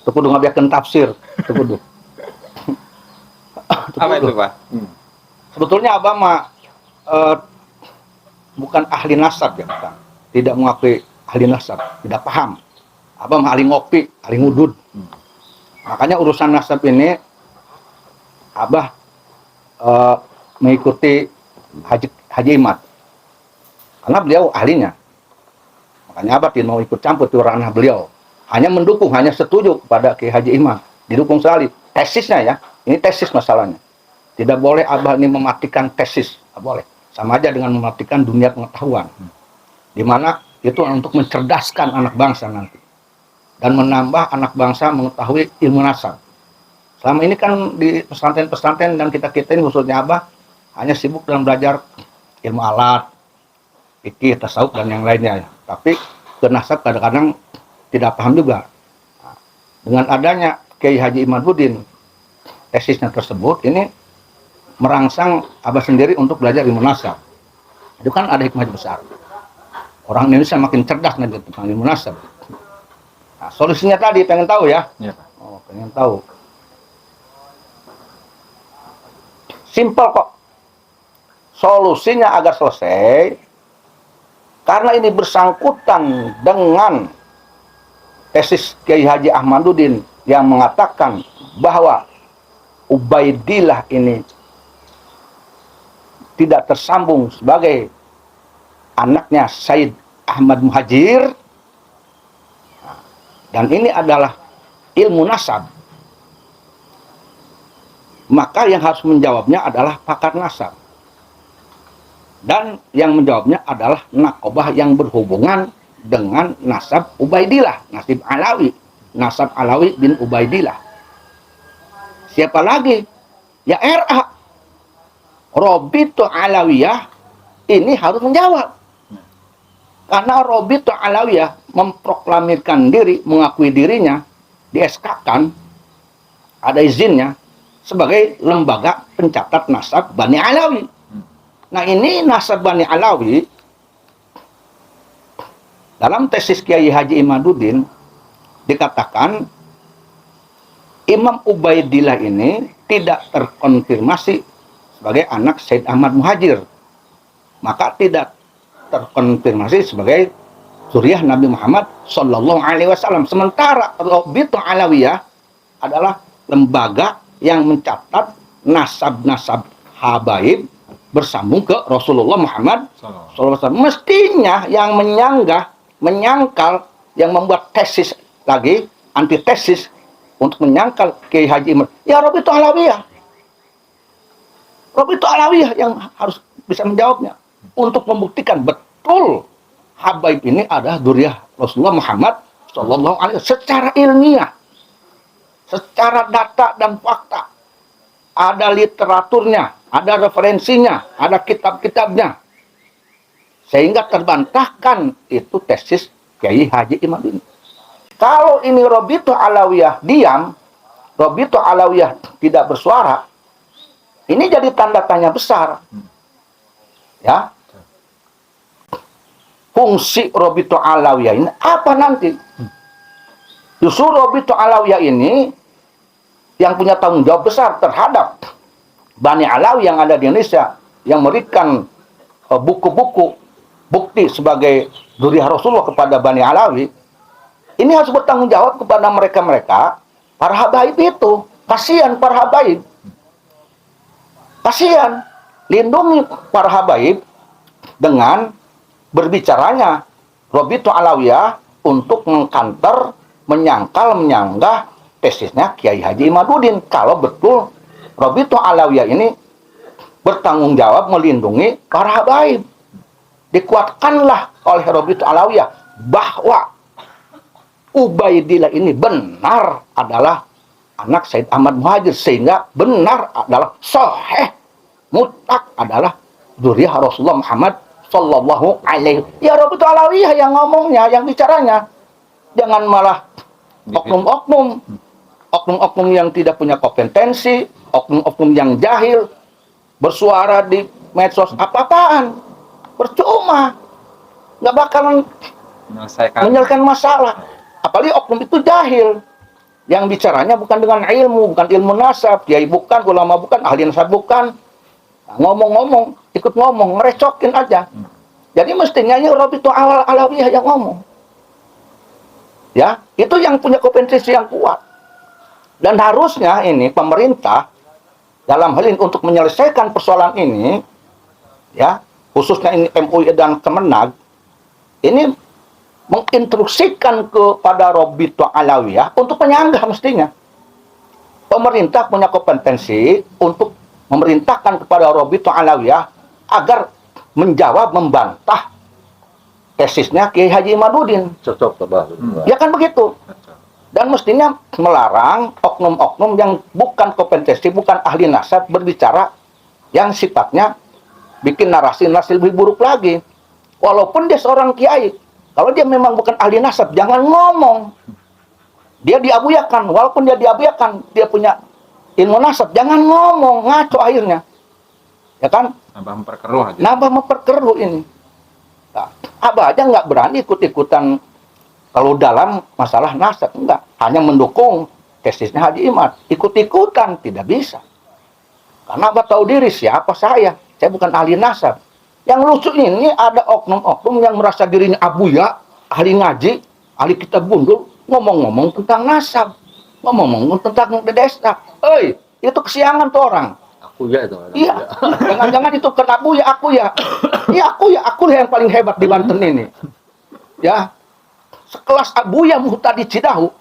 ngabiakeun tafsir tukudu. Apa itu, Pak? Sebetulnya Abah mah bukan ahli nasab ya, Kang. Tidak mengakui ahli nasab, tidak paham. Abah mah ahli ngopi, ahli ngudud. Makanya urusan nasab ini Abah mengikuti Haji Imad. Karena beliau ahlinya. Makanya Abah tidak mau ikut campur di ranah beliau. Hanya mendukung, hanya setuju kepada Kiai Haji Imad. Didukung sekali. Tesisnya ya, ini tesis masalahnya. Tidak boleh Abah ini mematikan tesis. Tidak boleh. Sama aja dengan mematikan dunia pengetahuan. Dimana itu untuk mencerdaskan anak bangsa nanti. Dan menambah anak bangsa mengetahui ilmu nasab. Selama ini kan di pesantren-pesantren dan kita-kita ini khususnya Abah hanya sibuk dalam belajar ilmu alat, fikih, tasawuf dan yang lainnya. Tapi ke nasab kadang-kadang tidak paham juga. Nah, dengan adanya Kiai Haji Imaduddin tesisnya tersebut ini merangsang Abah sendiri untuk belajar ilmu nasab. Itu kan ada hikmah besar. Orang Indonesia makin cerdas nih tentang ilmu nasab. Nah, solusinya tadi pengen tahu ya? Iya. Oh, pengen tahu. Simpel kok. Solusinya agar selesai, karena ini bersangkutan dengan tesis Kiai Haji Ahmaduddin yang mengatakan bahwa Ubaidillah ini tidak tersambung sebagai anaknya Said Ahmad Muhajir, dan ini adalah ilmu nasab, maka yang harus menjawabnya adalah pakar nasab, dan yang menjawabnya adalah nakobah yang berhubungan dengan nasab Ubaidillah, nasab Alawi bin Ubaidillah. Siapa lagi? Ya RA, Robitu Alawiyah, ini harus menjawab. Karena Robitu Alawiyah memproklamirkan diri, mengakui dirinya, di SK-kan, ada izinnya, sebagai lembaga pencatat nasab Bani Alawi. Nah ini nasab Bani Alawi, dalam tesis Kiai Haji Ahmaduddin, dikatakan Imam Ubaidillah ini tidak terkonfirmasi sebagai anak Said Ahmad Muhajir. Maka tidak terkonfirmasi sebagai suriah Nabi Muhammad Sallallahu Alaihi Wasallam. Sementara Robitu Alawiyah adalah lembaga yang mencatat nasab-nasab habaib bersambung ke Rasulullah Muhammad Sallallahu Alaihi Wasallam. Mestinya yang menyangkal, yang membuat tesis lagi, antitesis untuk menyangkal Kiai Haji Imam, ya Robitu Alawiyah. Robitu Alawiyah yang harus bisa menjawabnya untuk membuktikan betul habaib ini adalah dzurriyyah Rasulullah Muhammad Sallallahu Alaihi Wasallam secara ilmiah, secara data dan fakta, ada literaturnya, ada referensinya, ada kitab-kitabnya, sehingga terbantahkan itu tesis Kiai Haji Imam ini. Kalau ini Robitu Alawiyah diam, Robitu Alawiyah tidak bersuara, ini jadi tanda tanya besar. Ya, fungsi Robitu Alawiyah ini apa nanti? Justru Robitu Alawiyah ini yang punya tanggung jawab besar terhadap Bani Alawi yang ada di Indonesia, yang memberikan buku-buku bukti sebagai dzurriyyah Rasulullah kepada Bani Alawi. Ini harus bertanggung jawab kepada mereka-mereka, para habaib itu. Kasihan para habaib. Kasihan. Lindungi para habaib dengan berbicaranya Robitu Alawiyah untuk mengkanter, menyanggah tesisnya Kiai Haji Ahmaduddin. Kalau betul Robitu Alawiyah ini bertanggung jawab melindungi para habaib. Dikuatkanlah oleh Robitu Alawiyah bahwa Ubaidillah ini benar adalah anak Said Ahmad Muhajir, sehingga benar adalah sahih mutlak adalah dzurriyyah Rasulullah Muhammad Sallallahu Alaihi Wasallam. Ya Robitu Alawiyah yang ngomongnya, yang bicaranya. Jangan malah oknum-oknum yang tidak punya kompetensi, oknum-oknum yang jahil bersuara di medsos apa-apaan. Percuma. Nggak bakalan menyelesaikan masalah. Apalagi oknum itu jahil. Yang bicaranya bukan dengan ilmu, bukan ilmu nasab. Kiai bukan, ulama bukan, ahli nasab bukan. Nah, ngomong-ngomong, ikut ngomong, ngerecokin aja. Jadi mestinya ini Robitu Alawiyah yang ngomong. Ya, itu yang punya kompetensi yang kuat. Dan harusnya ini pemerintah dalam hal ini untuk menyelesaikan persoalan ini, ya, khususnya ini MUI dan Kemenag, ini menginstruksikan kepada Robitu Alawiyah untuk menyanggah mestinya. Pemerintah punya kompetensi untuk memerintahkan kepada Robitu Alawiyah agar menjawab, membantah tesisnya Kiai Haji Ahmaduddin. Ya kan begitu. Dan mestinya melarang oknum-oknum yang bukan kompetensi, bukan ahli nasab berbicara yang sifatnya bikin narasi-narasi lebih buruk lagi. Walaupun dia seorang kiai, kalau dia memang bukan ahli nasab, jangan ngomong. Dia diabuyakan, walaupun dia diabuyakan, dia punya ilmu nasab, jangan ngomong, ngaco akhirnya. Ya kan? Nambah memperkeruh aja. Nambah memperkeruh ini. Nah, Abah aja nggak berani ikut-ikutan kalau dalam masalah nasab, enggak. Hanya mendukung tesisnya Haji Imad. Ikut-ikutan tidak bisa. Karena Abah tahu diri siapa saya. Saya bukan ahli nasab. Yang lucu ini ada oknum-oknum yang merasa dirinya abuya, ahli ngaji, ahli kitab gundul, ngomong-ngomong tentang nasab. Ngomong-ngomong tentang desa. Itu kesiangan tuh orang. Aku ya itu. Iya, jangan-jangan itu kan aku ya. Iya aku yang paling hebat di Banten ini. Ya, sekelas Abuya Muhtadi Cidahu,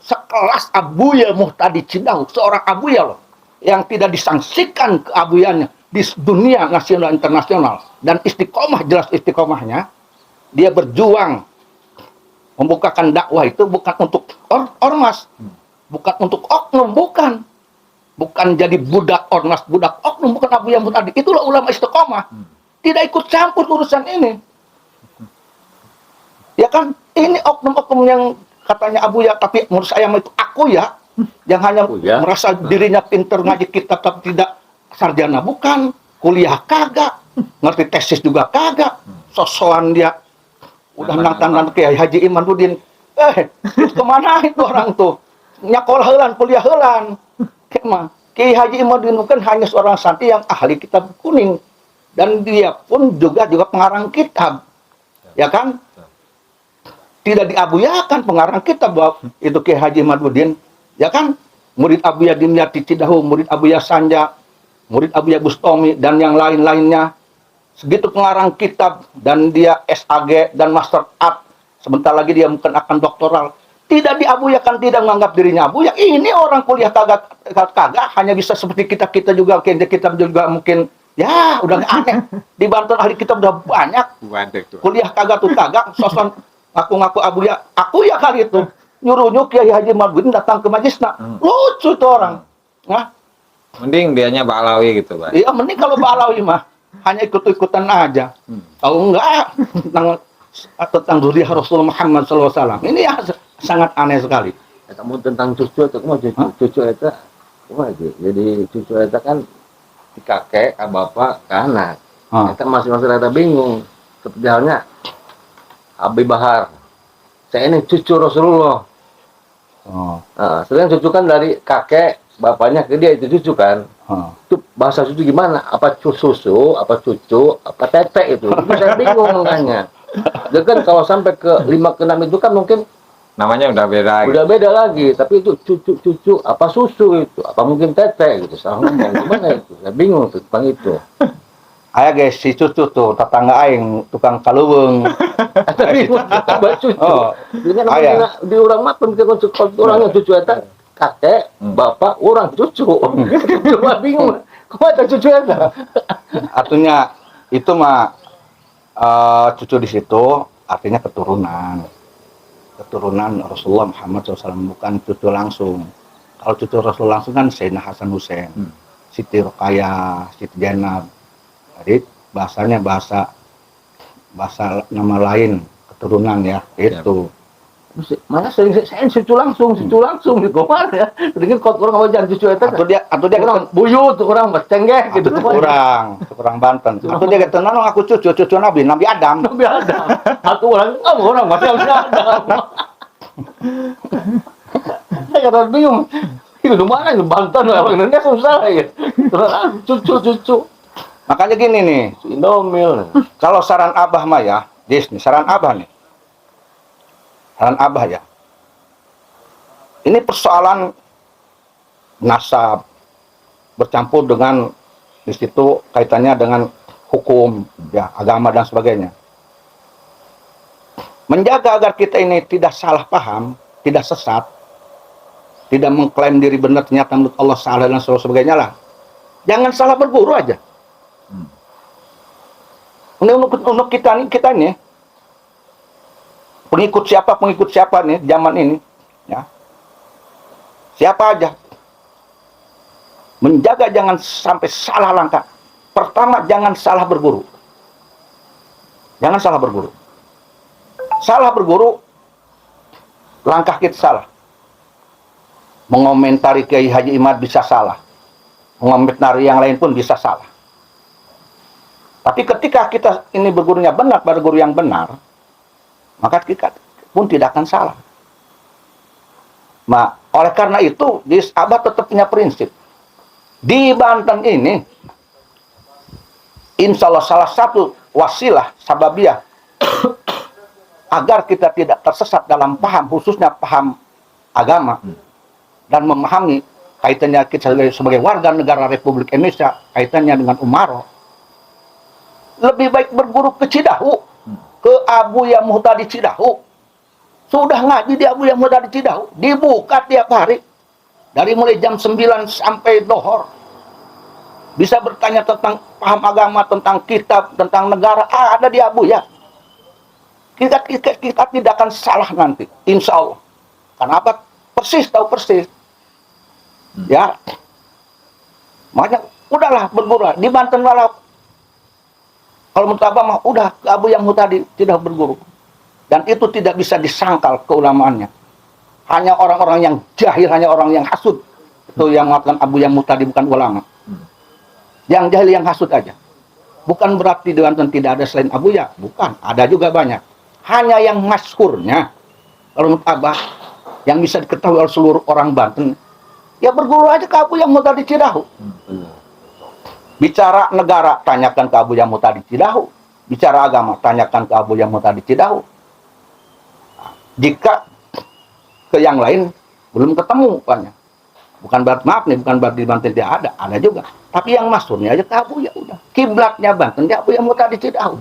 seorang Abuya loh, yang tidak disangsikan keabuyannya di dunia nasional internasional dan istiqomah, jelas istiqomahnya. Dia berjuang membukakan dakwah itu bukan untuk ormas, bukan untuk oknum, bukan jadi budak ormas, budak oknum, bukan Abuya Muhtadi. Itulah ulama istiqomah. Tidak ikut campur urusan ini. Ya kan, ini oknum-oknum yang katanya Abuya, tapi menurut saya itu aku ya, yang hanya merasa dirinya pinter ngaji kitab tapi tidak sarjana, bukan, kuliah kagak, ngerti tesis juga kagak, sosokan dia udah nang Kiai Haji Imaduddin. Kemana itu orang tuh? Nyakola helan, kuliah helan. Kiai Haji Imaduddin bukan hanya seorang santri yang ahli kitab kuning, dan dia pun juga pengarang kitab, ya kan? Tidak diabuyakan pengarang kitab bahwa itu Kiai Haji Imaduddin, ya kan? Murid Abuya Dimyati Cidahu, murid Abuya Sanja, murid Abuya Bustomi, dan yang lain-lainnya. Segitu pengarang kitab, dan dia SAG dan Master Art. Sebentar lagi dia mungkin akan doktoral. Tidak diabuyakan, tidak menganggap dirinya abuya. Ini orang kuliah kagak, hanya bisa seperti kita juga, kita juga mungkin, ya udah aneh. Di Banten ahli kitab udah banyak. Kuliah kagak, soson ngaku-ngaku abuya. Aku ya kali itu. Nyuruh Kiai Haji Imaduddin datang ke majelisna. Lucu tuh orang. Nah, mending dianya Ba'alawi gitu, Pak. iya, mending kalau Ba'alawi mah hanya ikut-ikutan aja. Kalau enggak tentang zuriyah Rasulullah Muhammad SAW. Ini ya sangat aneh sekali. Kamu tentang cucu itu, kamu cucu itu, jadi cucu itu kan di kakek, ke bapak, ke anak. Kita masih rada bingung. Seperti halnya Abi Bahar. Saya ini cucu Rasulullah. Sedang cucu kan dari kakek, bapaknya ke dia itu cucu kan. Itu bahasa cucu gimana? Apa susu, apa cucu, apa tete itu? Itu saya bingung makanya. Jadi kan kalau sampai ke 5 ke 6 itu kan mungkin namanya udah beda. Udah beda lagi, tapi itu cucu apa susu itu? Apa mungkin tete gitu? Salah ngomong gimana itu? Saya bingung tuh tentang itu. Aya guys, si cucu tuh tetangga aing tukang kaluweung. Tapi cucu. Dengan di orang mah orangnya cucu eta kakek, bapak, orang cucu. Cuma bingung. Kok ada cucu eta? Artinya itu mah cucu di situ artinya keturunan Rasulullah Muhammad SAW, bukan cucu langsung. Kalau cucu Rasul langsung kan Sayyidina Hasan Hussein, Siti Ruqayyah, Siti Zainab. Jadi bahasanya bahasa nama lain keturunan ya itu. Mana saya cucu langsung di komar ya. Dengan orang wajar cucu itu. Atau dia orang buyut, orang cenggeh gitu. Kurang Banten. Atau dia kata, "Nano aku cucu Nabi Adam." Atau orang masih Adam. Saya kata bingung. Itu mana itu Banten orang Indonesia susah ya. Cucu. Makanya gini nih, Indomil. kalau saran Abah mah ya, saran Abah nih. Saran Abah ya. Ini persoalan nasab bercampur dengan di situ kaitannya dengan hukum, ya, agama dan sebagainya. Menjaga agar kita ini tidak salah paham, tidak sesat, tidak mengklaim diri benar ternyata menurut Allah salah dan sebagainya lah. Jangan salah berguru aja. Untuk kita nih pengikut siapa nih zaman ini, ya, siapa aja, menjaga jangan sampai salah langkah. Pertama, jangan salah berguru. Salah berguru, langkah kita salah. Mengomentari Kiai Haji Imad bisa salah, mengomentari yang lain pun bisa salah. Tapi ketika kita ini bergurunya benar pada guru yang benar, maka kita pun tidak akan salah. Nah, oleh karena itu, Abah tetap punya prinsip. Di Banten ini, insya Allah salah satu wasilah, sababiah, agar kita tidak tersesat dalam paham, khususnya paham agama, dan memahami kaitannya kita sebagai warga negara Republik Indonesia, kaitannya dengan Umaro. Lebih baik berguru ke Cidahu, ke Abuya Muhtadi Cidahu. Sudah ngaji di Abuya Muhtadi Cidahu, dibuka tiap hari. Dari mulai jam 9 sampai dohor. Bisa bertanya tentang paham agama, tentang kitab, tentang negara, ada di Abuya. Kita tidak akan salah nanti, insya Allah. Karena apa? Persis, tahu persis. Ya, makanya udahlah berguru di Banten walau kalau menurut Abah mah udah ke Abuya Muhtadi tidak berguru, dan itu tidak bisa disangkal keulamaannya. Hanya orang-orang yang jahil, hanya orang yang hasud itu yang mengatakan Abuya Muhtadi bukan ulama. Yang jahil, yang hasud aja. Bukan berarti di Banten tidak ada selain Abuya, bukan, ada juga banyak. Hanya yang masyhurnya kalau menurut Abah yang bisa diketahui oleh seluruh orang Banten, ya berguru aja ke Abuya Muhtadi Cidahu. Bicara negara, tanyakan ke Abuya Muhtadi Cidahu. Bicara agama, tanyakan ke Abuya Muhtadi Cidahu. Jika ke yang lain belum ketemu, bukan berarti, maaf nih, bukan berarti di Banten tidak ada juga. Tapi yang masyhurnya aja ke Abuya, udah. Kiblatnya Banten di Abuya Muhtadi Cidahu.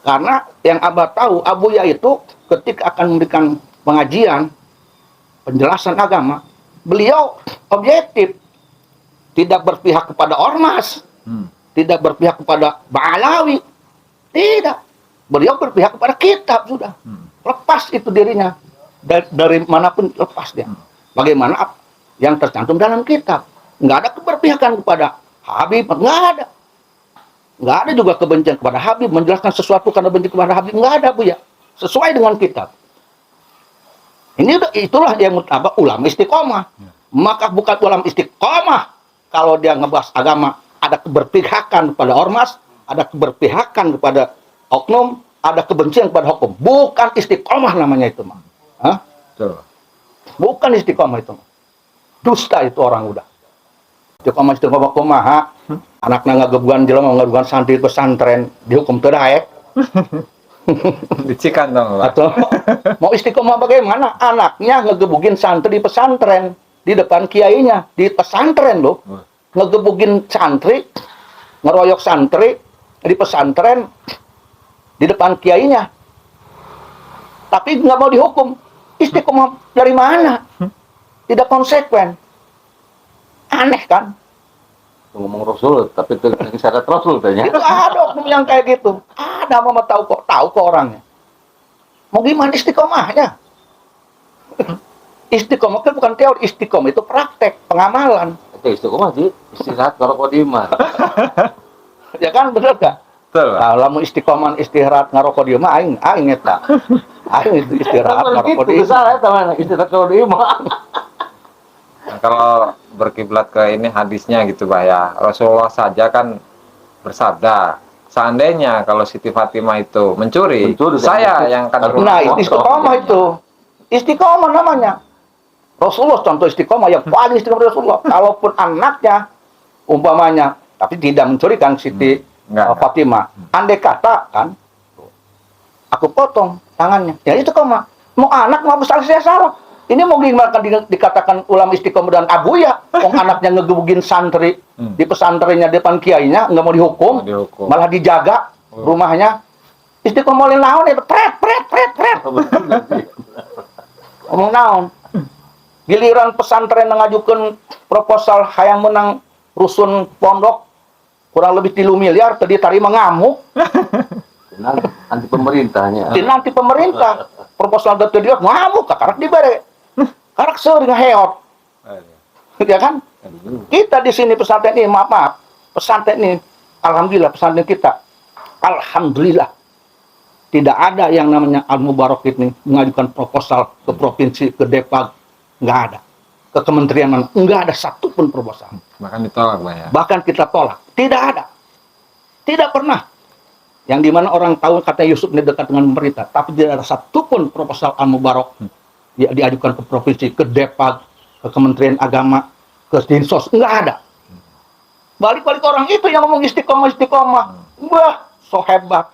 Karena yang Abah tahu, Abuya itu ketika akan memberikan pengajian, penjelasan agama, beliau objektif, tidak berpihak kepada ormas, tidak berpihak kepada Ba'alawi, tidak. Beliau berpihak kepada kitab, sudah. Lepas itu dirinya, dari manapun lepas dia. Bagaimana yang tercantum dalam kitab. Nggak ada keberpihakan kepada Habib, nggak ada. Nggak ada juga kebencian kepada Habib, menjelaskan sesuatu karena benci kepada Habib, nggak ada, Bu ya. Sesuai dengan kitab. Itulah yang apa, ulama istiqomah. Maka bukan ulama istiqomah kalau dia ngebahas agama, ada keberpihakan kepada ormas, ada keberpihakan kepada oknum, ada kebencian kepada hukum. Bukan istiqomah namanya itu, mah. Hah? Bukan istiqomah itu, mah. Dusta itu orang udah. Istiqomah kumaha, anaknya ngagebugan jelema, ngagebugan santri pesantren, dihukum teu daek. Dicikan dong, Pak. Atau mau istiqomah bagaimana? Anaknya ngegebugin santri di pesantren, di depan kiainya, di pesantren loh. Ngegebugin santri, ngeroyok santri di pesantren, di depan kiainya. Tapi nggak mau dihukum. Istiqomah dari mana? Tidak konsekuen. Aneh kan? Ngomong Rasul, tapi itu syarat Rasul tanya. Itu ada oknum yang kayak gitu. Ada, mama tahu kok orangnya. Mau gimana istiqomahnya? Istiqomah kan bukan teori, istiqomah itu praktek, pengamalan. Itu istiqomah sih, istirahat kalau kodimah. Ya kan, bener gak? Betul, Pak. Kalau mau istiqomah istirahat ngarokok di rumah, aing eta. Aing itu istirahat ngarokok di rumah. Salah teman, istirahat kalau dimah. Nah, kalau berkiblat ke ini hadisnya gitu, Pak ya. Rasulullah saja kan bersabda, seandainya kalau Siti Fatimah itu mencuri saya yang akan Nah, itu istiqomah itu. Istiqomah namanya. Rasulullah contoh istiqomah yang paling istiqomah Rasulullah. Kalaupun anaknya umpamanya tapi tidak mencuri kan Siti Fatimah. Andai kata kan aku potong tangannya. Ya itu koma. Mau anak mau besar saya salah. Ini mau gimana dikatakan ulama istiqomah dan Abuya, wong anaknya ngegebugin santri di pesantrennya depan kiainya, nggak mau dihukum, malah dijaga rumahnya. Istiqomah lain naon ya, pret. Ngomong naon. Giliran pesantren ngajukeun proposal hayang menang rusun pondok kurang lebih 3 miliar, tadi tarima ngamuk. Anti pemerintahnya. Nanti pemerintah proposal dari dia ngamuk, karak dibere. Karak sering ngeheot. Ya kan? Kita di sini pesantren ini, maaf, pesantren ini, alhamdulillah pesantren kita, alhamdulillah tidak ada yang namanya Al-Mubarak ini mengajukan proposal ke provinsi, ke Depag, nggak ada. Ke kementerian mana, nggak ada satupun proposal. Bahkan ditolak, Pak ya. Bahkan kita tolak, tidak ada. Tidak pernah. Yang dimana orang tahu kata Yusuf ini dekat dengan pemerintah, tapi tidak ada satupun proposal Al-Mubarak diajukan ke provinsi, ke Depag, ke Kementerian Agama, ke Dinsos, enggak ada. Balik-balik orang itu yang ngomong istiqomah. Wah, so hebat.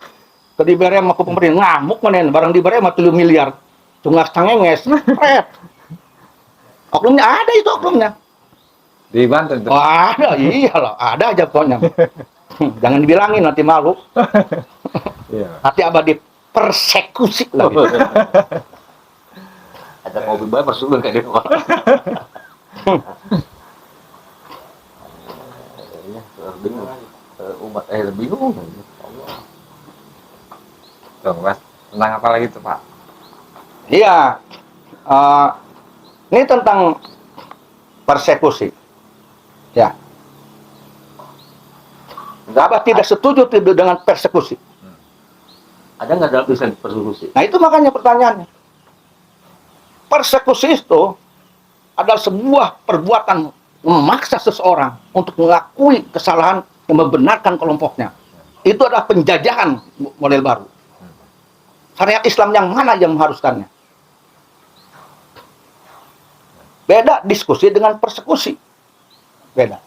Ke diberi sama ke pemerintah, ngamuk mana barang diberi sama 3 miliar. Cungas cengenges, red. Oknumnya ada itu oknumnya. Di Banten tuh. Oh, ada, iyalah, ada aja pokoknya. Jangan dibilangin nanti malu. Iya. Nanti abah dipersekusi lagi. Ada mobil bayar persusun kayak dia. Bingung. Umat bingung. Tuh, Mas. Tentang apa lagi tuh, Pak? Iya, ini tentang persekusi. Ya. Abah tidak setuju dengan persekusi. Ada nggak dalam tulisan persekusi? Nah itu makanya pertanyaannya. Persekusi itu adalah sebuah perbuatan memaksa seseorang untuk mengakui kesalahan yang membenarkan kelompoknya. Itu adalah penjajahan model baru. Syariat Islam yang mana yang mengharuskannya? Beda diskusi dengan persekusi. Beda.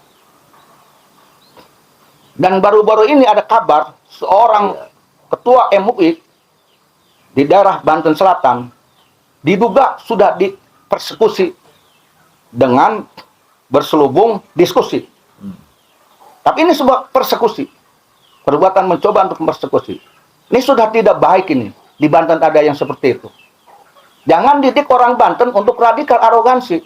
Dan baru-baru ini ada kabar seorang ketua MUI di daerah Banten Selatan diduga sudah dipersekusi dengan berselubung diskusi. Tapi ini sebuah persekusi. Perbuatan mencoba untuk persekusi. Ini sudah tidak baik ini. Di Banten ada yang seperti itu. Jangan didik orang Banten untuk radikal arogansi.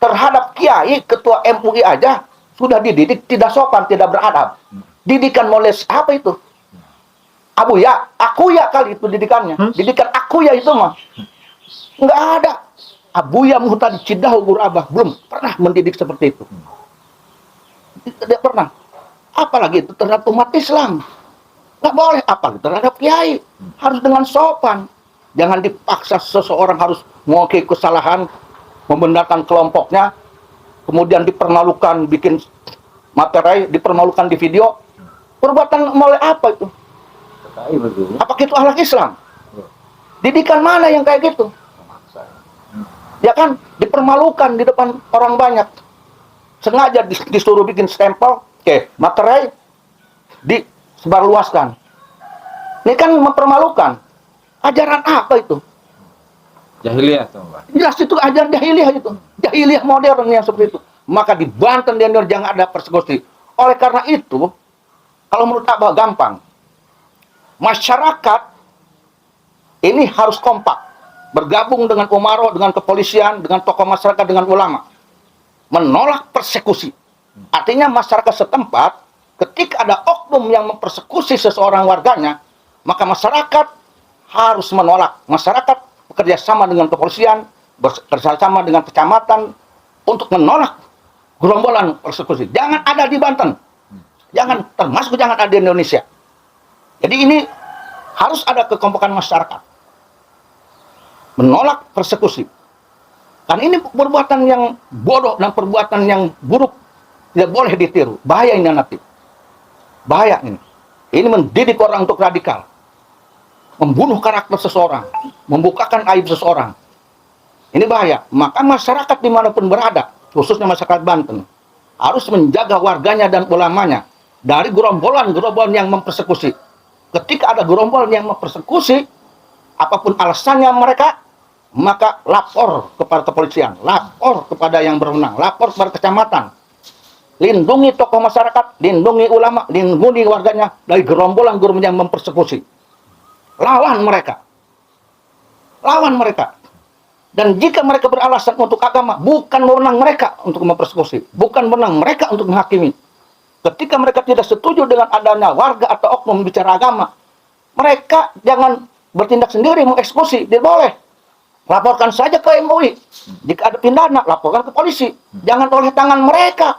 Terhadap kiai, ketua MUI aja sudah dididik tidak sopan, tidak beradab. Didikan oleh apa itu? Abu ya, aku ya kali itu didikannya. Didikan aku ya itu mah. Enggak ada. Abu ya Muhtadi Cidahu guru Abah belum pernah mendidik seperti itu. Tidak pernah. Apalagi itu terhadap umat Islam. Nggak boleh. Apalagi terhadap kiai. Harus dengan sopan. Jangan dipaksa seseorang harus mengakui kesalahan, membenarkan kelompoknya, kemudian dipermalukan, bikin materi, dipermalukan di video. Perbuatan mulai apa itu? Apakah itu akhlak Islam? Didikan mana yang kayak gitu? Ya kan, dipermalukan di depan orang banyak. Sengaja disuruh bikin stempel, materai, disebarluaskan. Ini kan mempermalukan. Ajaran apa itu? Jahiliyah tuh, Pak. Jelas itu ajaran jahiliyah itu. Jahiliyah modern yang seperti itu. Maka di Banten dan jangan ada persekusi. Oleh karena itu, kalau menurut Abah gampang. Masyarakat ini harus kompak. Bergabung dengan umaro, dengan kepolisian, dengan tokoh masyarakat, dengan ulama. Menolak persekusi. Artinya masyarakat setempat, ketika ada oknum yang mempersekusi seseorang warganya, maka masyarakat harus menolak. Masyarakat bekerja sama dengan kepolisian, bekerja sama dengan kecamatan, untuk menolak gerombolan persekusi. Jangan ada di Banten. Termasuk jangan ada di Indonesia. Jadi ini harus ada kekompakan masyarakat. Menolak persekusi. Kan ini perbuatan yang bodoh dan perbuatan yang buruk. Tidak boleh ditiru. Bahaya ini nanti. Bahaya ini. Ini mendidik orang untuk radikal. Membunuh karakter seseorang. Membukakan aib seseorang. Ini bahaya. Maka masyarakat dimanapun berada, khususnya masyarakat Banten, harus menjaga warganya dan ulamanya dari gerombolan-gerombolan yang mempersekusi. Ketika ada gerombolan yang mempersekusi, apapun alasannya mereka, maka lapor kepada kepolisian, lapor kepada yang berwenang, lapor kepada kecamatan. Lindungi tokoh masyarakat, lindungi ulama, lindungi warganya dari gerombolan-gerombolan yang mempersekusi. Lawan mereka. Lawan mereka. Dan jika mereka beralasan untuk agama, bukan wewenang mereka untuk mempersekusi, bukan wewenang mereka untuk menghakimi. Ketika mereka tidak setuju dengan adanya warga atau oknum bicara agama, mereka jangan bertindak sendiri mengeksekusi, tidak boleh. Laporkan saja ke MUI. Jika ada pidana, laporkan ke polisi. Jangan oleh tangan mereka.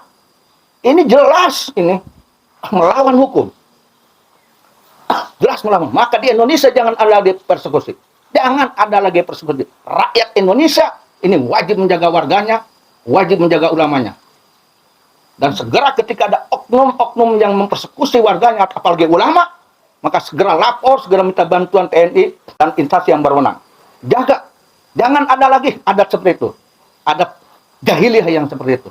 Ini jelas ini melawan hukum. Jelas melawan. Maka di Indonesia jangan ada lagi persekusi. Jangan ada lagi persekusi. Rakyat Indonesia ini wajib menjaga warganya, wajib menjaga ulamanya. Dan segera ketika ada oknum-oknum yang mempersekusi warganya, apalagi ulama, maka segera lapor, segera minta bantuan TNI dan instansi yang berwenang. Jaga, jangan ada lagi adat seperti itu, adat jahiliyah yang seperti itu.